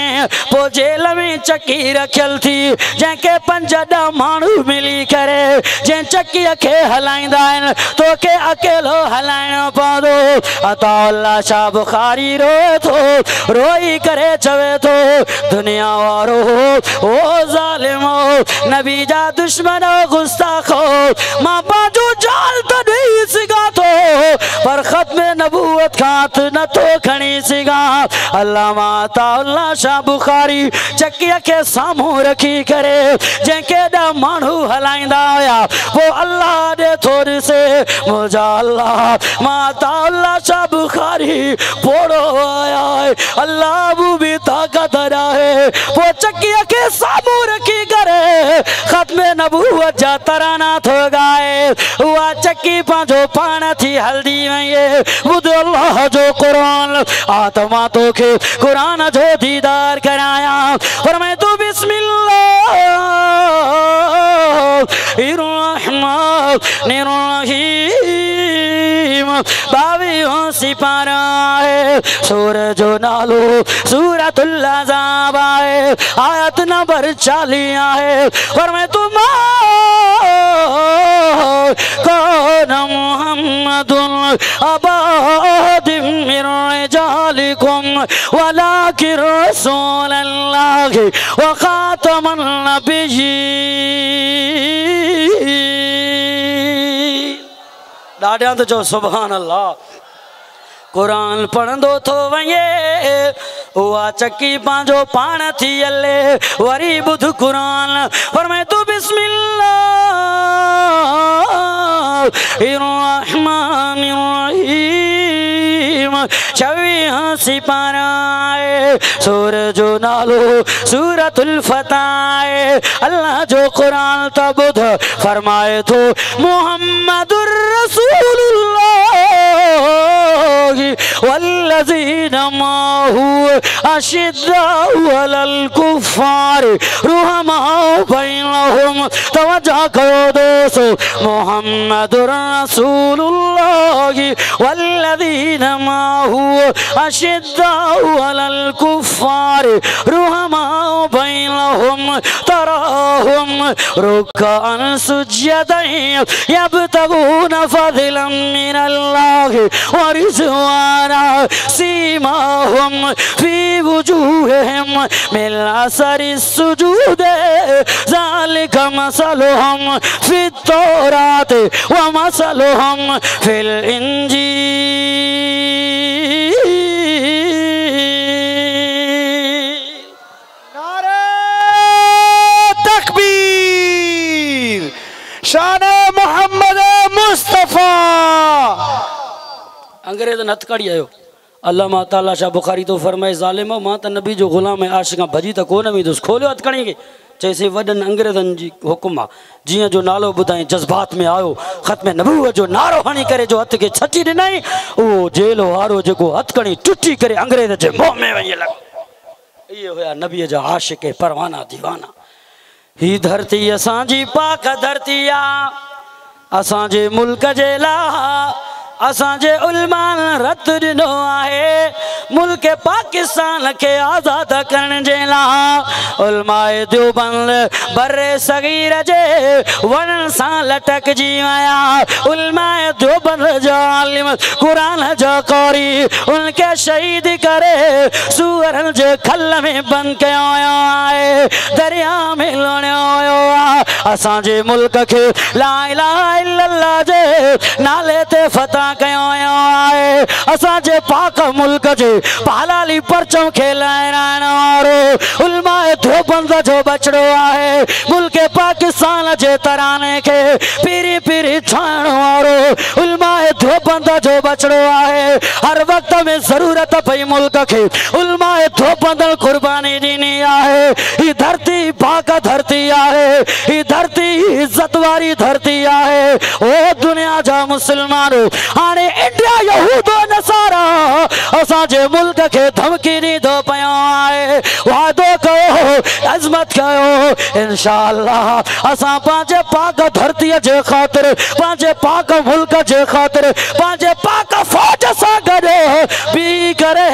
पोइ जेल में चकी रखियल थी जंहिंखे 5-10 माण्हू मिली करे जंहिं चकीअ खे हलाईंदा आहिनि तोखे अकेलो हलाइणो पवंदो अताउल्लाह शाह बुखारी रोए थो रोई करे चवे थो दुनिया वारो ओ ज़ालिमो नबी जा दुश्मन गुस्ताखो मां पंहिंजो जाल त ॾेई सघां थो पर ख़त्म नबूवत खां नथो खणी सघां अल्लामा ताउल्लाह शाह बुखारी चकीअ खे साम्हूं रखी करे जंहिंखे 10 माण्हू हलाईंदा हुया पोइ अल्लाह ॾे थो ॾिसे मुंहिंजा अल्लाह मां ताउल्लाह शाह बुखारी पोड़ो आया आहे अल्लाह बि ताक़त आहे पोइ चकीअ खे साम्हूं रखी करे ख़त्म नबूवत जा तराना थो ॻाए उहा चकी पंहिंजो पाण थी हलदी वई ॿुध अल्लाह जो क़ुरान आत्मा तोखे क़ुरान जो दीदार करायां पर मैं तू बिस्मिल्लाह रहमानिर रहीम 22 सिपारा है सूर जो नालो सूरतुल अज़ाब है आयत नंबर 40 है पर मैं तुम कौन मुहम्मदुन अबादिम मिन रिजालिकुम वलाकिन रसूलल्लाहि व खातमन नबिय्यीन ॾाढा त चओ सुभान अल्लाह कुरान पढ़ंदो थो वञे उहा चकी पंहिंजो पाण थी हले वरी ॿुध कुरान पर मैं तू बिस्मिल्लाहिर्रहमानिर रहीम 26 सिपारा है सूर जो नालो सूरतुल फतह है अल्लाह जो कुरान त ॿुध फरमाए थो मुहम्मदुर रसूलुल्लाह वल्लज़ीन माहू अशिद्दाउ अलल कुफ़ार रुहमाउ बैनहुम तवज्जो कयो दोस्तो मुहम्मदुर रसूलुल्लाह वल्लज़ीन माहू अशिद्दाउ अलल कुफ़ार रुहमाउ बैनहुम तराहुम रुक्अन सुज्जदन यब्तगून फज़लन मिनल्लाह व रिज़वाना सीमाहुम फी वुजूहिहिम मिन असरि सुजूद ज़ालिका मसलुहुम फित तौरात व मसलुहुम फिल इंजील नारे तकबीर शान मोहम्मद मुस्तफा अंग्रेज हथ काढ़ी आयो علامہ تعالیٰ شاہ بخاری تو فرمائے ظالمو ماں تا نبی جو غلام عاشقاں بھجی تا کو نمی دوس کھولیو ہتھ کھڑی کے چیسے وڈن انگریزن جی حکم جیاں جو نالو بدائیں جذبات میں آیو ختم نبوت جو نارو ہنی کرے جو ہتھ کے چھٹی ڈنائیں او جیلو ہارو جو ہتھ کھڑی ٹٹی کرے انگریز جے منہ میں وئی لگ یہ ہویا نبی جا عاشق پروانہ دیوانہ ہی دھرتی اساں جی پاک دھرتی آ اساں جے ملک جے لا اساں جے علمان رت ڈنو آئے ملک پاکستان کے آزاد کرن جے لا علماء دیوبند بر صغیر جے ونن سان لٹک جی آیا علماء دیوبند جو عالم قرآن جو قاری ان کے شہید کرے سورن جے کھل میں بند کے آئے دریا میں لونے آیا اساں جے ملک کے لا الہ الا اللہ جے نالے تے فتح آئے اساں جے پاک ملک جے پہلالی پرچم کھیلائیں رانو علماء دیوبند جو بچڑو آئے ملک پاکستان جے ترانے کے پیری پیری چھانو آرو علماء دیوبند جو بچڑو آئے ہر وقت میں ضرورت پئی ملک کے علماء دیوبند قربانی دینی آئے یہ دھرتی پاک دھرتی آئے یہ دھرتی عزت واری دھرتی آئے او دنیا جا مسلمانو آنے انڈیا یہود و نصارہ اساں جے ملک کے دھمکی نہیں دو پیوں آئے وعدو کہو عظمت کہو انشاءاللہ اساں پانچے پاک دھرتی جے خاطر پانچے پاک ملک جے خاطر پانچے پاک فوج سا گڑے بھی کرے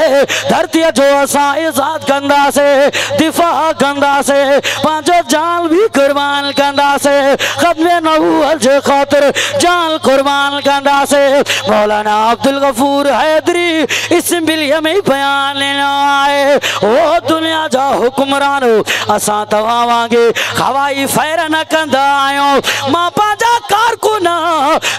دھرتی جو اساں ازاد گندہ سے دفاع گندہ سے پانچو جان بھی قربان گندہ سے ختم نبوت جے خاطر جان قربان گندہ سے مولانا عبدالغفور حیدری اس ملیہ میں بیان لینا آئے او دنیا جا حکمرانو اساں تواوانگے خوائی فیر نہ کندہ آئیوں ماں پانچا کارکونا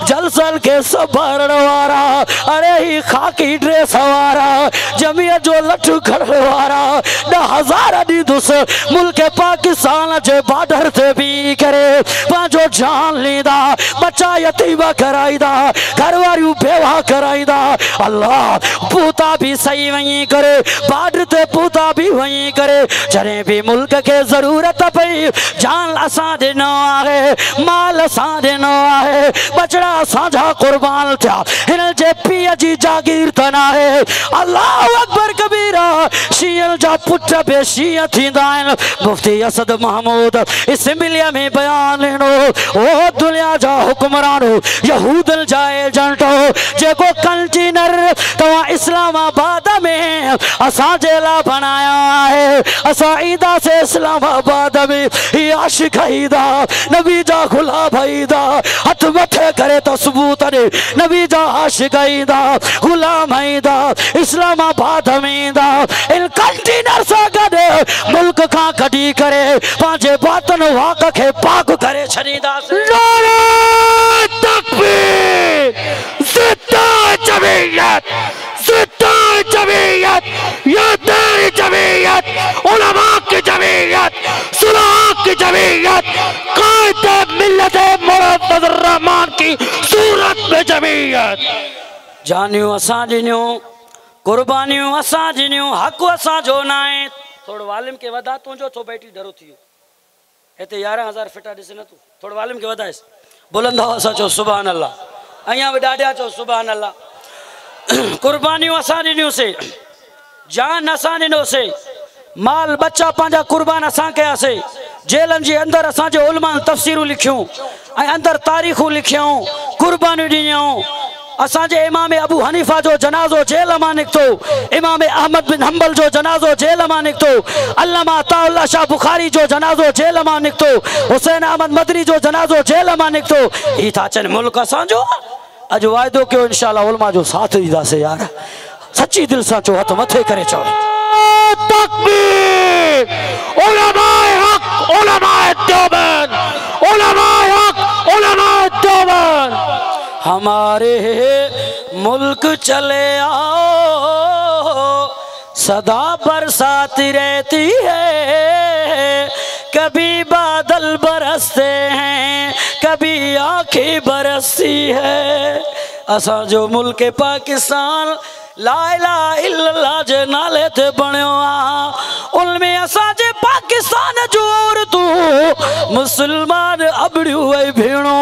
جلسل کے سبھرڑوارا ارے ہی خاکی ڈریس وارا جمعیت جو لٹو کھڑوارا 10,000 دیدوس ملک پاکستان جے بارڈر تے بھی کرے پانچو جان لیدہ بچہ یتیمہ کرائی دا گھرواریو بیوہ کرائی دا اللہ پوتا بھی صحیح وہیں کرے بارڈر تے پوتا بھی وہیں کرے جنہیں بھی ملک کے ضرورت پئی جان اساں دنو آئے مال اساں دنو آئے بچڑا اساں جا قربان تھا انہاں جے پی جی جاگیر تنا ہے اللہ اکبر کبیرہ شیعہ جا پٹھا بے شیعہ تھی دائن مفتی اسد محمود اسمبلیہ میں بیان لینو او دنیا جا حکمرانو یہود جائے جنٹو جے کو کنٹینر تو اسلام آباد میں اساں جیلا بنایا ہے اساں عیدہ سے اسلام آباد میں ہی عاشق عیدہ نبی جا غلام عیدہ ہتھ مٹھے کرے تو ثبوت نے نبی جا عاشق عیدہ غلام عیدہ اسلام آباد میں عیدہ ان کنٹینر سے گڑے ملک کا کڑی کرے پانچے باطن واقع کے پاک کرے شریدہ سے نعرہ تکبیر زندہ جمعیت زندہ جمعیت یادار جمعیت علماء کی جمعیت صلاح کی جمعیت قائد ملت محمد الرحمن کی صورت میں جمعیت جانیوں اساں جنیوں قربانیوں اساں جنیوں حق اساں جو نائیں تھوڑا والم کے ودا تو جو تو بیٹی ڈرو تھیو ایتے 11,000 فٹا ڈسے نہ تو تھوڑا والم کے ودا ہے بلند ہوا سا چو سبحان اللہ ایاں بھی ڈاڈیا چو سبحان اللہ قربانیوں اساں جنیوں سے جان اساں جنیوں سے مال بچہ پانجا قربان اساں کے آسے جیلن جی اندر اساں جو علماء تفسیروں لکھیوں اندر تاریخوں لکھیوں قربانیوں ڈیوں اساں جے امام ابو حنیفہ جو جنازو جیل ماں نکتو امام احمد بن حنبل جو جنازو جیل ماں نکتو علامہ عطا اللہ شاہ بخاری جو جنازو جیل ماں نکتو حسین احمد مدنی جو جنازو جیل ماں نکتو ہی تھا چن ملک اساں جو اج وعدو کیوں انشاءاللہ علماء جو ساتھ دیدا سے یار سچی دل سا چو ہتھ متھے کرے چو تکبیر علماء حق علماء دیوبند علماء حق علماء دیوبند ہمارے ملک چلے آؤ صدا برساتی رہتی ہے کبھی بادل برستے ہیں کبھی آنکھیں برستی ہے اساں جو ملک پاکستان ला इलाहा इल्लल्लाह जे नाले ते बणियो आ। उनमें असांजे पाकिस्तान जो औरतूं मुसलमान अबड़ियूं वही भेणो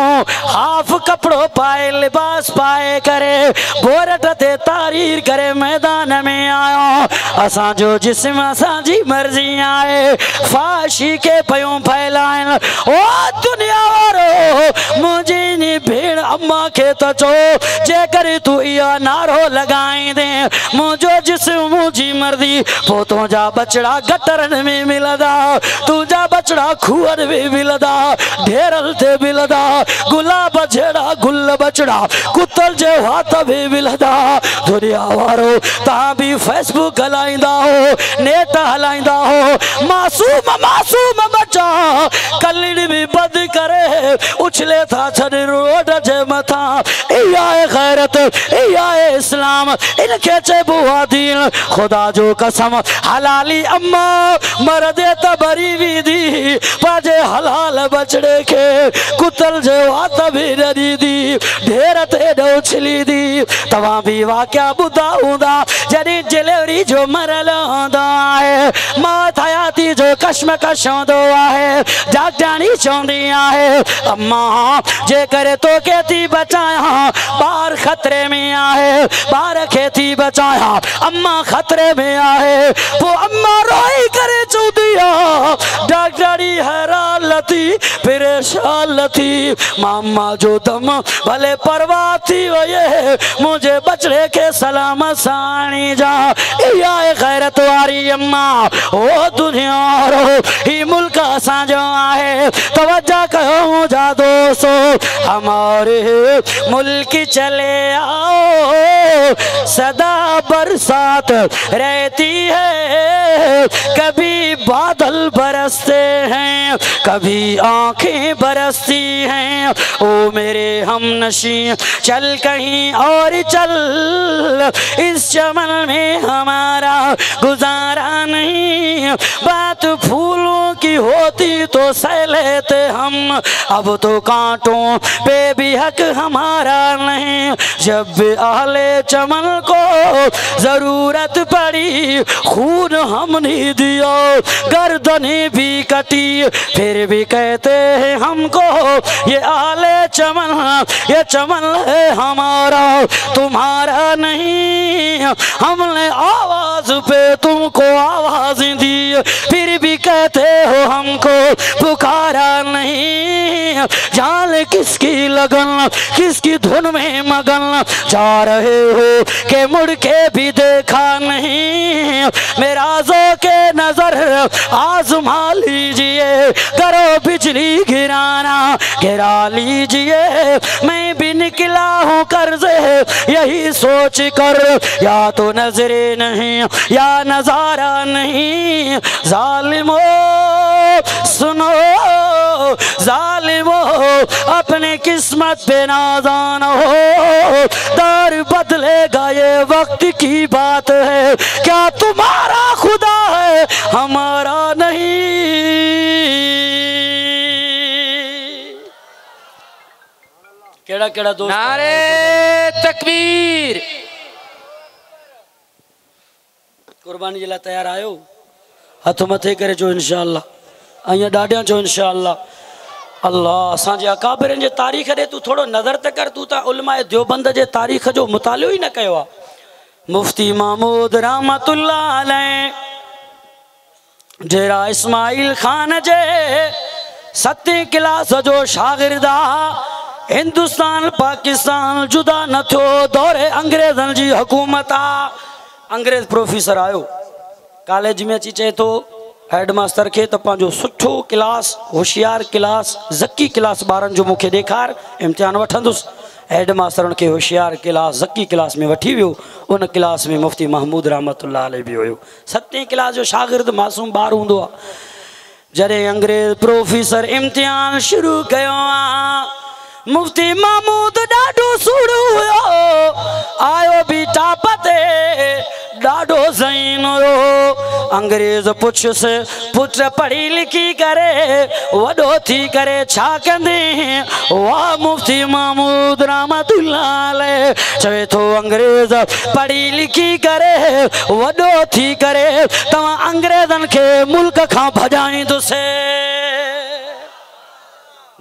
हाफ कपड़ो पाए लिबास पाए करे बोरट ते तारीर करे मैदान में आयो। असांजो जिस्म असांजी मर्जी आहे फाशी के पयूं फैलाइन। ओ दुनिया वारो मुझी नी भेण अम्मा के तो चो जे करे तू इया नारो लगाई दे मुझो जिस्म मुझी मर्जी पो तुझा बचड़ा गटरन में मिलदा तुझा बचड़ा खूअन में मिलदा ढेरल ते मिलदा गुलाब जड़ा गुल बचड़ा कुत्तल जे हाथ में मिलदा। दुनिया वारो तहां भी फेसबुक हलाइंदा हो नेट हलाइंदा हो मासूम मासूम बच्चा कलिड़ भी बंद करे उछले था छड़ रोड जे मथा। इया है गैरत इया है इस्लाम इनके चेबो दीन खुदा जो कसम हलाली अम्मा मरदे तबरी भी दी पाजे हलाल बचड़े के कुतल जे वात भी डरी दी ढेर ते उछली दी। तवा भी वाक्या बुधा हूंदा जॾहिं डिलीवरी जो मरल हूंदो आहे मौत हयाती जो कशमकश हूंदो आहे डॉक्टराणी चवंदी आहे अम्मा जे करे तो के थी बचाया बार खतरे में आहे बार के थी बचाया अम्मा खतरे में आहे वो अम्मा रोई करे चौंदी आहे डॉक्टराणी हैरान लथी परेशान लथी मामा जो दम भले परवाह थी वये मुझे बचड़े के सलामत साणी जा। इया है गैरत वारी अम्मा ओ दुनिया रो ही मुल्क असांजो आहे तवज्जो कयो जा दोस्तों हमारे मुल्क चले आओ सदा बरसात रहती है कभी बादल बरसते हैं कभी आंखें बरसती हैं। ओ मेरे हमनशी चल कहीं और चल इस चमन में हमारा गुजारा नहीं बात फूलों की होती तो सह लेते हम अब तो कांटों पे भी हक हमारा नहीं। जब भी आहले चमन को जरूरत पड़ी खून हमने दिया गर्दनें भी कटी फिर भी कहते हैं हमको ये आहले चमन ये चमन है हमारा तुम्हारा नहीं। हमने आवाज पे तुमको आवाज दी फिर भी कहते हो हमको पुकारा नहीं। जान किसकी लगन किसकी धुन में मगन जा रहे हो के मुड़ के भी देखा नहीं। मेरा जो के नजर आजमा लीजिए करो बिजली गिराना गिरा लीजिए मैं भी निकला हूँ कर्जे यही सोच कर या तो नजरे नहीं या नजारा नहीं। जालिमो सुनो जालिमो अपने किस्मत पे नादान हो दौर बदलेगा ये वक्त की बात है क्या तुम्हारा खुदा है हमारा नहीं। केड़ा केड़ा दोस्त नारे तकबीर कुर्बानी जे लाइ तैयार आयो हथ मथे करे चो इंशाअल्लाह अईं ॾाढियां चो इंशाअल्लाह। अल्लाह असांजे अकाबिरनि जे तारीख़ ॾे तूं थोरो नज़र त कर तूं त उलमाए देवबंद जे तारीख़ जो मुतालियो ई न कयो आहे। मुफ्ती महमूद रहमतुल्लाह अलैह डेरा इस्माइल खान जे 7वीं क्लास जो शागिर्द आहे। हिंदुस्तान पाकिस्तान जुदा न थियो दौरे अंग्रेज़नि जी हुकूमत आहे। अंग्रेज़ प्रोफेसर आयो कॉलेज में अची चए थो हेड मास्टर के तो पंहिंजो सुठो क्लास होशियार क्लास ज़की क्लास ॿारनि जो मूंखे ॾेखार इम्तिहान वठंदुसि। हेड मास्टर उनखे होशियार क्लास ज़की क्लास में वठी वियो। उन क्लास में मुफ्ती महमूद रहमतुल्लाह अलैह बि हुयो। 7वीं क्लास जो शागिर्द मासूम ॿार हूंदो आहे। जॾहिं अंग्रेज़ प्रोफेसर इम्तिहान शुरू कयो आहे मुफ्ती महमूद ॾाढो सूड़ो हुयो आयो बि टाप ते ॾाढो ज़हीन हुयो अंग्रेज़ पुछियुसि पुट पढ़ी लिखी करे वॾो थी करे छा कंदे वाह मुफ्ती महमूद रहमतुल्लाह अलैह चवे थो अंग्रेज़ पढ़ी लिखी करे वॾो थी करे तव्हां अंग्रेज़नि खे मुल्क खां भॼाईंदुसि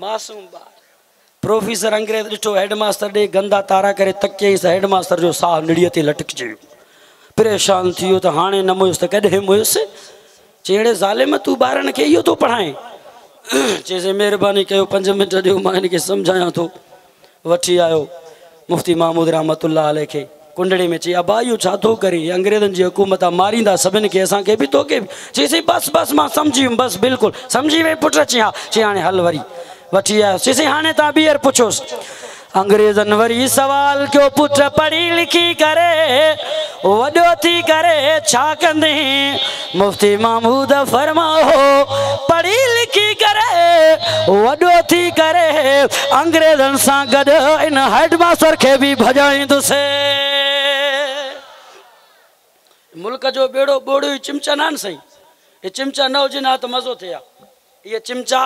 मासूम ॿार प्रोफेसर अंग्रेज़ ॾिठो हेडमास्टर ॾे गंदा तारा करे तकियईंसि हेडमास्टर जो साहु निड़ीअ ते लटकजी वियो परेशान थी वियो त हाणे न मुयुसि त कॾहिं मुयुसि चेड़े ज़ालिम तूं ॿारनि खे इहो थो पढ़ाए चइसि महिरबानी कयो 5 मिंट ॾियो मां हिनखे सम्झायां थो वठी आयो मुफ्ती महमूद रहमतुल्लाह अलैह खे कुंडड़ी में चई अबा इहो छा थो करे अंग्रेज़नि जी हुकूमत आहे मारींदा सभिनि खे असांखे बि तोखे बि चइसि बसि बसि मां सम्झी वियुमि बसि बिल्कुलु सम्झी वई पुटु अची हा चई हाणे हल वरी वठी आयो चइसि हाणे तव्हां ॿीहर पुछोसि अंग्रेज़नि वरी सवाल कयो पुट पढ़ी लिखी करे वॾो थी करे छा कंदे मुफ्ती महमूद फरमाओ पढ़ी लिखी करे वॾो थी करे अंग्रेज़नि सां गॾु इन हेडमास्टर खे बि भॼाईंदुसि मुल्क जो बेड़ो ॿोड़ियो चिमचा न आहिनि साईं ये चिमचा न हुजनि हा त मज़ो थिए इहे चिमचा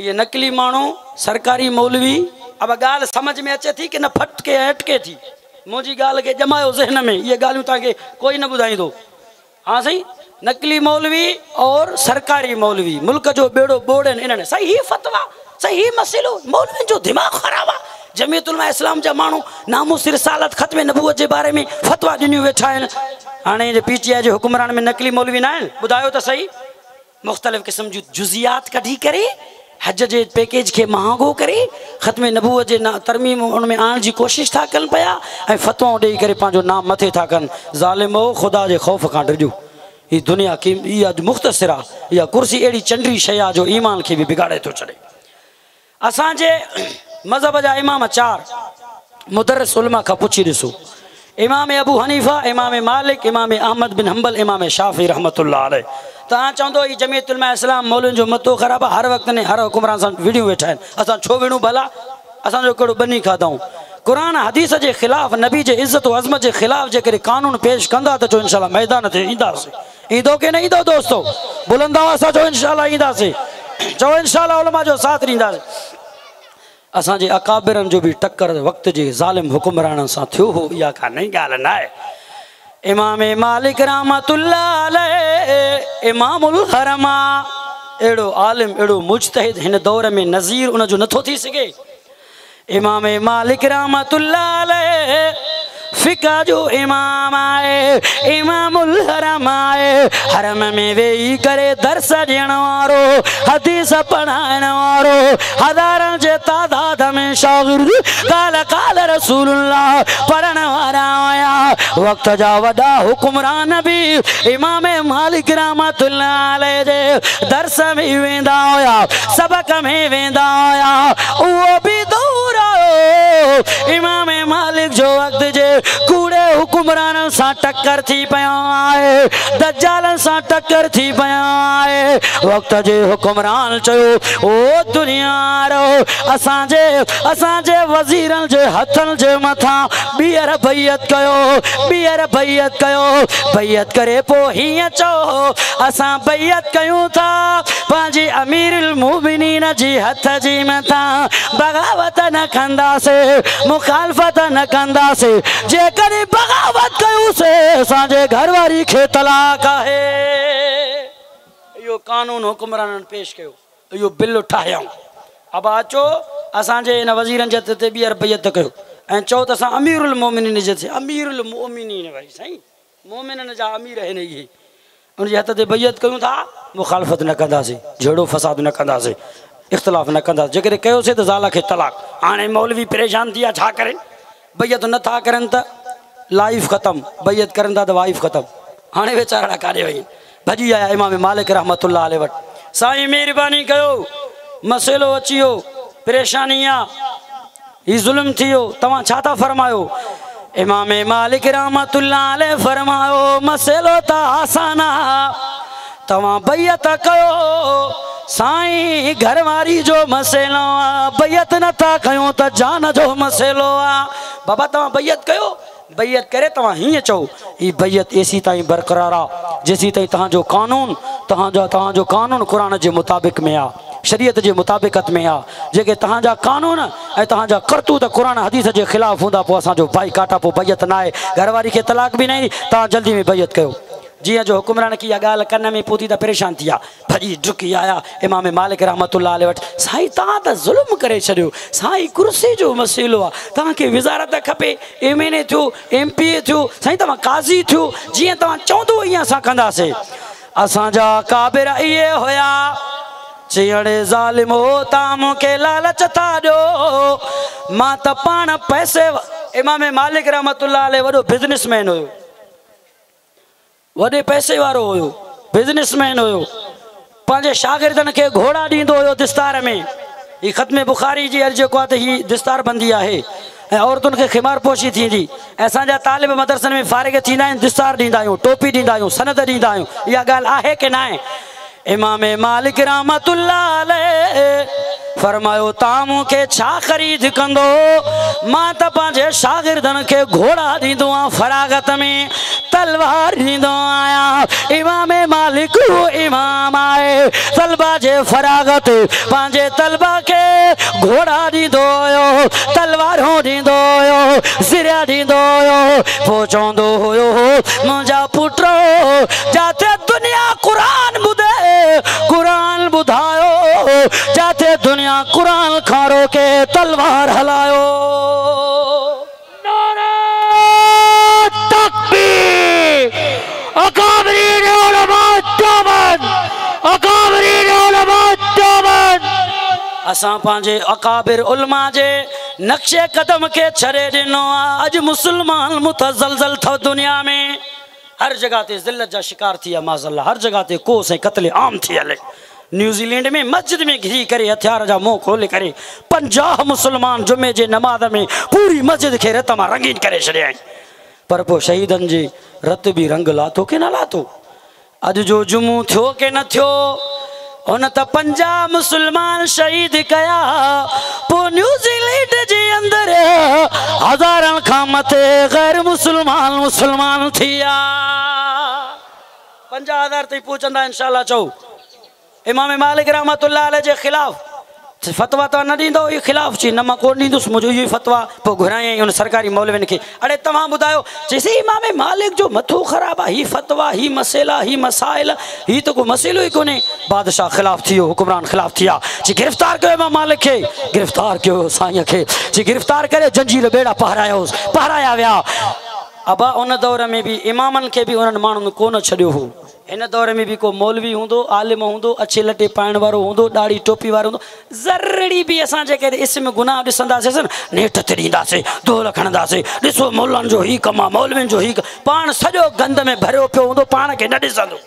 ये नकली माण्हू सरकारी मौलवी अब ॻाल्हि सम्झ में अचे थी कि न फटके हटके थी मुंहिंजी ॻाल्हि खे ॼमायो ज़हन में ये ॻाल्हियूं तव्हांखे कोई न ॿुधाईंदो हाँ साईं नकली मौलवी और सरकारी मौलवी मुल्क जो बेड़ो ॿोड़नि इन्हनि साईं ही फतवा साईं ही मसइलो मौलवियुनि जो दिमाग़ ख़राबु आहे जमीयत उलमा इस्लाम जा माण्हू नामूस रिसालत ख़त्म-ए-नबूवत जे बारे में फतवा ॾिनियूं वेठा आहिनि हाणे PTI जे हुक्मरान में नकली मौलवी न आहिनि ॿुधायो त सही मुख़्तलिफ़ क़िस्म जूं जुज़ियात कढी करे हज जे पैकेज के महांगो करे ख़त्म-ए-नबूवत जे तरमीम उन में आणण जी कोशिश था कनि पिया ऐं फतवाऊं ॾेई करे पंहिंजो नाम मथे था कनि ज़ालिमो ख़ुदा जे ख़ौफ़ खां डिॼो हीअ दुनिया की इहा मुख़्तसिर आहे इहा कुर्सी अहिड़ी चंडरी शइ आहे जो ईमान खे बि बिगाड़े थो छॾे असांजे मज़हब जा इमाम 4 मुदर्रिस उलमा खां पुछी ॾिसो इमाम अबू हनीफ़ा इमाम मालिक इमाम अहमद बिन हंबल इमाम शाफ़ी रहमतुल्लाह अलैह तव्हां चवंदो ही जमीयत उलमा इस्लाम मौलवियुनि जो मतो ख़राबु आहे हर वक़्तु ने हर हुकुमरान सां विड़ियूं वेठा आहिनि असां छो विड़ूं भला असांजो कहिड़ो बनी खाधऊं क़ुरान हदीस जे ख़िलाफ़ नबी जे इज़त अज़मत जे ख़िलाफ़ जेकॾहिं कानून पेश कंदा त चओ इंशाअल्लाह मैदान ते ईंदासीं ईंदो की न ईंदो दोस्तो बुलंदा असां चओ इंशाअल्लाह ईंदासीं चओ इंशाअल्लाह उलमा जो साथ ॾींदासीं असांजे अकाबिरनि जो बि टक्कर वक़्त जे ज़ालिम हुकुमराननि सां थियो हो इहा का नई ॻाल्हि न आहे इमाम मालिक रहमतुल्लाह अलैह इमामुल हरमा एड़ो आलिम एड़ो मुजतहिद हिन दौर में नज़ीर उन जो नथो थी सघे इमाम मालिक रहमतुल्लाह अलैह फ़िक़ह जो इमाम आहे इमामुल हरम आहे हरम में वेही करे दर्स ॾियण वारो हदीस पढ़ाइण वारो हज़ारनि जे तादाद में शागिर्द काल काल रसूलुल्लाह पढ़ण वारा हुया वक़्त जा वॾा हुकुमरान बि इमाम मालिक रहमतुल्लाह अलैह जे दर्स में वेंदा हुया सबक में वेंदा हुया उहो बि दौर इमाम मालिक जो वक़्त जे कूड़े हुकुमराननि सां टक्कर थी पियो आहे दज्जालनि सां टक्कर थी पियो आहे वक़्त जे हुकुमरान चयो ओ दुनिया रो असांजे वज़ीरनि जे हथनि जे मथां ॿीहर बैयत कयो बैयत करे पोइ हीअं चओ असां बैयत कयूं था पंहिंजी अमीरुल मोमिनीन जी हथ जी मथां बग़ावत न कंदासीं मुखालफ़त न कंदासीं जेकॾहिं बग़ावत कयूंसीं असांजे घरवारी खे तलाक आहे इहो कानून हुकुमराननि पेश कयो इहो बिल ठाहियूं अब अचो असांजे हिन वज़ीरनि जे हथ ते ॿीहर बैयत कयो ऐं चओ त असां अमीरुल मोमिनीन जे अमीरुल मोमिनीन भई साईं मोमिननि जा अमीर आहिनि इहे उनजे हथ ते बैयत कयूं था मुखालफ़त न कंदासीं झेड़ो फ़साद न कंदासीं इख़्तिलाफ़ न कंदासीं जेकॾहिं कयोसीं त ज़ाल खे तलाक हाणे मौलवी परेशान थी विया छा कनि बैयत नथा करनि त लाइफ ख़तमु बैयत करनि था त वाइफ ख़तमु हाणे वीचारा काॾे वई भॼी आया इमाम मालिक रहमतुल्लाह अलैह वटि साईं महिरबानी कयो मसइलो अची वियो परेशानी आहे हीउ ज़ुल्म थी वियो तव्हां छा था फरमायो इमाम मालिक रहमतुल्लाह अलैह फरमायो मसइलो त आसान आहे तव्हां बैयत कयो साईं घरवारी जो मसइलो आहे बैयत नथा कयूं त जान जो मसइलो आहे बाबा तव्हां बैयत कयो بیعت کرے تمہاں ہی چو یہ بیعت ایسی تائیں برقرارا جیسی تائیں تہاں جو قانون قرآن جے مطابق میں آ شریعت جے مطابقت میں آ جے تہاں جا قانون اے تہاں جا کرتوت قرآن حدیث جے خلاف ہوندا پو اساں جو بھائی کاٹا پو بیعت نہ ہے گھر واری کے طلاق بھی نہیں تہاں جلدی میں بیعت کयो جی جو حکمران کی گال کن میں پوتی تا پریشان تھیا بھجی ڈھکی آیا امام مالک رحمت اللہ علیہ وٹ سائیں تاں تا ظلم کرے چھڑیو سائیں کرسی جو مسئلو آ تاں کے وزارت کھپے ایم این اے تھیو ایم پی اے تھیو سائیں تاں قاضی تھیو جی تاں چوندو ایاں سا کندا سے اساں جا کابر یہ ہویا چیڑے ظالم ہو تام کے لالچ تھا جو ماں تا پان پیسے امام مالک رحمت اللہ علیہ وڈو بزنس مین ہوئے وڈے پیسے وارو ہوئے بزنس مین ہوئے پانچے شاگردن کے گھوڑا دیندو ہوئے دستار میں یہ ختم بخاری جی ارجے کو آتے ہی دستار بندی آئے عورتن کے خمار پوشی تھی جی ایسا جا طالب مدرسن میں فارغ تھی نائیں دستار دیندا ہوں ٹوپی دیندا ہوں سند دیندا ہوں یا گال آہے کہ نائیں امام مالک رحمت اللہ علیہ فرمایو تاموں کے چھا خرید کندو ماں تا پانچے شاگردن کے گھوڑا دیندو فراغت میں تلوار دیندو آیا امام مالک امام آئے طلبہ جے فراغت پانچے طلبہ کے گھوڑا دیندو تلواروں دیندو زریا دیندو پوچھوں دو مجھا پٹرو جاتے دنیا قرآن بدے قرآن بدھایو جاتے دنیا قرآن کھارو کے تلوار ہلایو نعرہ تکبیر اکابرین علماء دیوبند اکابرین علماء دیوبند اساں پانجے اکابر علماء جے نقشے قدم کے چھڑے ڈنو اج مسلمان متزلزل تھو دنیا میں ہر جگہ تے ذلت جا شکار تھی معاذ اللہ ہر جگہ تے کوس ہے قتل عام تھی ہلے نیوزی لینڈ میں مسجد میں گھری کرے ہتھیار جا منہ کھولے کرے 50 مسلمان جمعے جے نماز میں پوری مسجد کے رت میں رنگین کرے چھڑے آئیں پر پو شہیدن جے رت بھی رنگ لاتو کہ نہ لاتو اج جو جمعہ تھو کہ نہ تھو ان تا 50 مسلمان شہید کیا پو نیوزی لینڈ جے اندر ہزارن کھامتے غیر مسلمان تھیا 50,000 تی پوچھندا انشاءاللہ چو امام مالک رحمت اللہ علیہ جے خلاف فتوا تو نہ دیندو یہ خلاف چی نما کو دیندوس مجھے یہ فتوا پو گھرائیں ان سرکاری مولوین کے اڑے تمام بدایو جیسے امام مالک جو متھو خراب ہی فتوا ہی مسئلہ ہی مسائل ہی تو کو مسئلہ ہی کونے بادشاہ خلاف تھیو حکمران خلاف تھیا چی گرفتار کیو امام مالک کے گرفتار کیو سائیں کے چی گرفتار کرے جنجیل بیڑا پہرایا ویا ابا ان دور میں بھی امامن کے بھی انہن مانن کو نہ چھڑیو ہو ان دور میں بھی کو مولوی ہوندو عالم ہوندو اچھے لٹے پائن وارو ہوندو ڈاڑی ٹوپی وارو ہوندو ضرری بھی اساں جے کہ اس میں گناہ ڈسندا سے نیٹ تڑیندا سے دول کھندا سے ڈسو مولان جو ہی کما مولوین جو ہی پان سجو گند میں بھرو پیو ہوندو پان کے نہ ڈسندو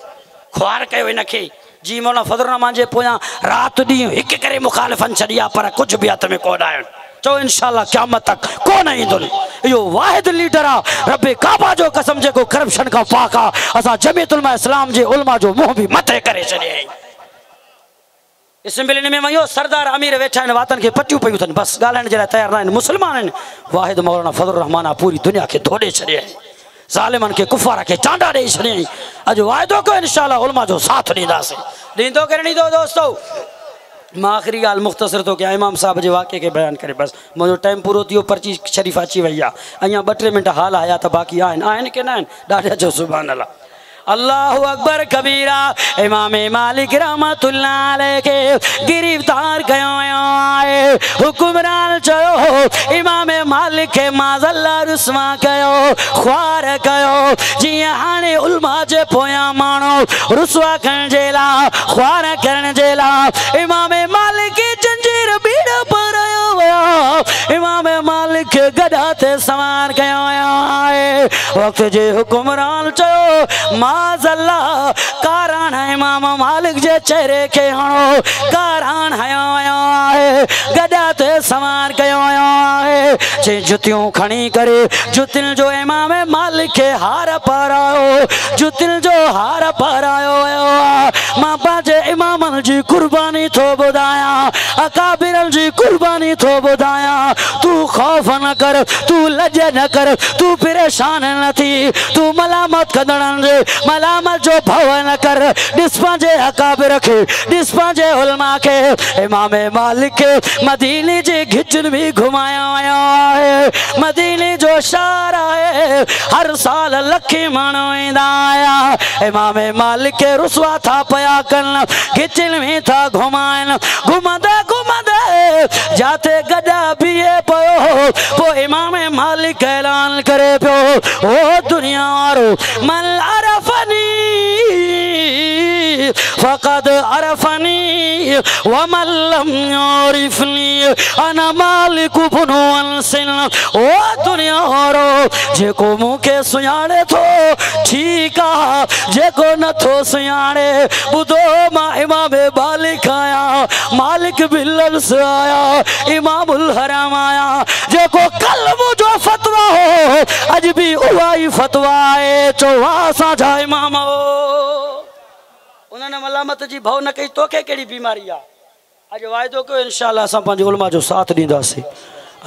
خوار کيو ان کے جی مولا فضل الرحمان جے پویاں رات ڈی ہک کرے مخالفن چھڑیا پر کچھ بھی ہاتھ میں کون آئے چو انشاءاللہ قیامت تک کون آئی دن یہ واحد لیڈر رب کعبہ جو قسم جے کو کرپشن کا پاکا اسا جمعیت علماء اسلام جے علماء جو منہ بھی متے کرے چلے ہیں اسمبلی میں ویو سردار امیر ویٹھا ان واتن کے پٹیوں پیو تھن بس گالن جے تیار نہ مسلمان واحد مولانا فضل الرحمان پوری دنیا کے دھوڑے چلے ہیں ظالمن کے کفار کے چانڈا دے چھڑے ہیں اج واحدوں کو انشاءاللہ علماء جو ساتھ دیندا سے دیندو کہ نہیں دو دوستو میں آخری گال مختصر تو کیا امام صاحب جے واقعے کے بیان کرے بس مجھے ٹائم پورو تھیو پرچی شریف اچھی وئی ایا 2-3 منٹ حال آیا تا باقی آئن کہ نہ ڈاڈا جو سبحان اللہ اللہ اکبر کبیرہ امام مالک رحمت اللہ علیہ کے گرفتار کیوں آئے حکمران چلو امام مالک کے معاذ اللہ رسوا کیو خوار کیو جی ہانے علماء جے پویا مانو رسوا کرن جیلا خوار کرن جیلا امام مالک کی جنجیر بیڑا پر امام مالک کے گڑھا تے سوار کیوں آئے وقت جے حکمران چلو معاذ اللہ کاران ہے امام مالک جے چہرے کے ہنو کاران ہے گڑھا تے سوار کیوں آئے جے جتیوں کھنی کرے جتن جو امام مالک کے ہار پر آئو جتن جو ہار پر آئو ماں باجے امام جی قربانی تو بدایا اکابرن جی قربانی تو بدایا تو خوف न कर, तू लज न कर, तू परेशान न थी, तू मलामत कंदड़न जे मलामत जो भव न कर। ॾिस पंहिंजे अकाबिर खे, ॾिस पंहिंजे उलमा खे, इमाम मालिक खे मदीने जे घिचन भी घुमाया विया आहे। मदीने जो शहर आहे, हर साल लखे माण्हू ईंदा आया। इमाम मालिक खे रुसवा था पिया कनि, घिचन में था घुमाइनि। घुमंदे घुमंदे जाते गॾा बीहे पियो, पोइ इमाम मालिक ऐलान करे पियो, ओ दुनिया वारो, मन अरफनी फ़क़द अरफनी वमन लम यारिफनी अना मालिक बुनु अनसिन। ओ दुनिया वारो, जेको मूंखे सुञाणे थो ठीकु आहे, जेको नथो सुञाणे ॿुधो, मां इमाम मालिक आहियां, मालिक बिल्लल से आया, इमामुल हरम आया। जेको कल मुंहिंजो फतवा हो, अॼु बि उहा ई फतवा आहे, चो वाह असांजा इमाम हो। उन्होंने मलामत जी भव न कई, तोखे कहिड़ी बीमारी आहे? अॼु वाइदो कयो इंशाअल्लाह असां पंहिंजे उलमा जो साथ ॾींदासीं।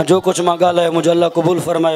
जो कुछ मां ॻाल्हायो मुंहिंजो अल्लाह क़बूल फरमाए।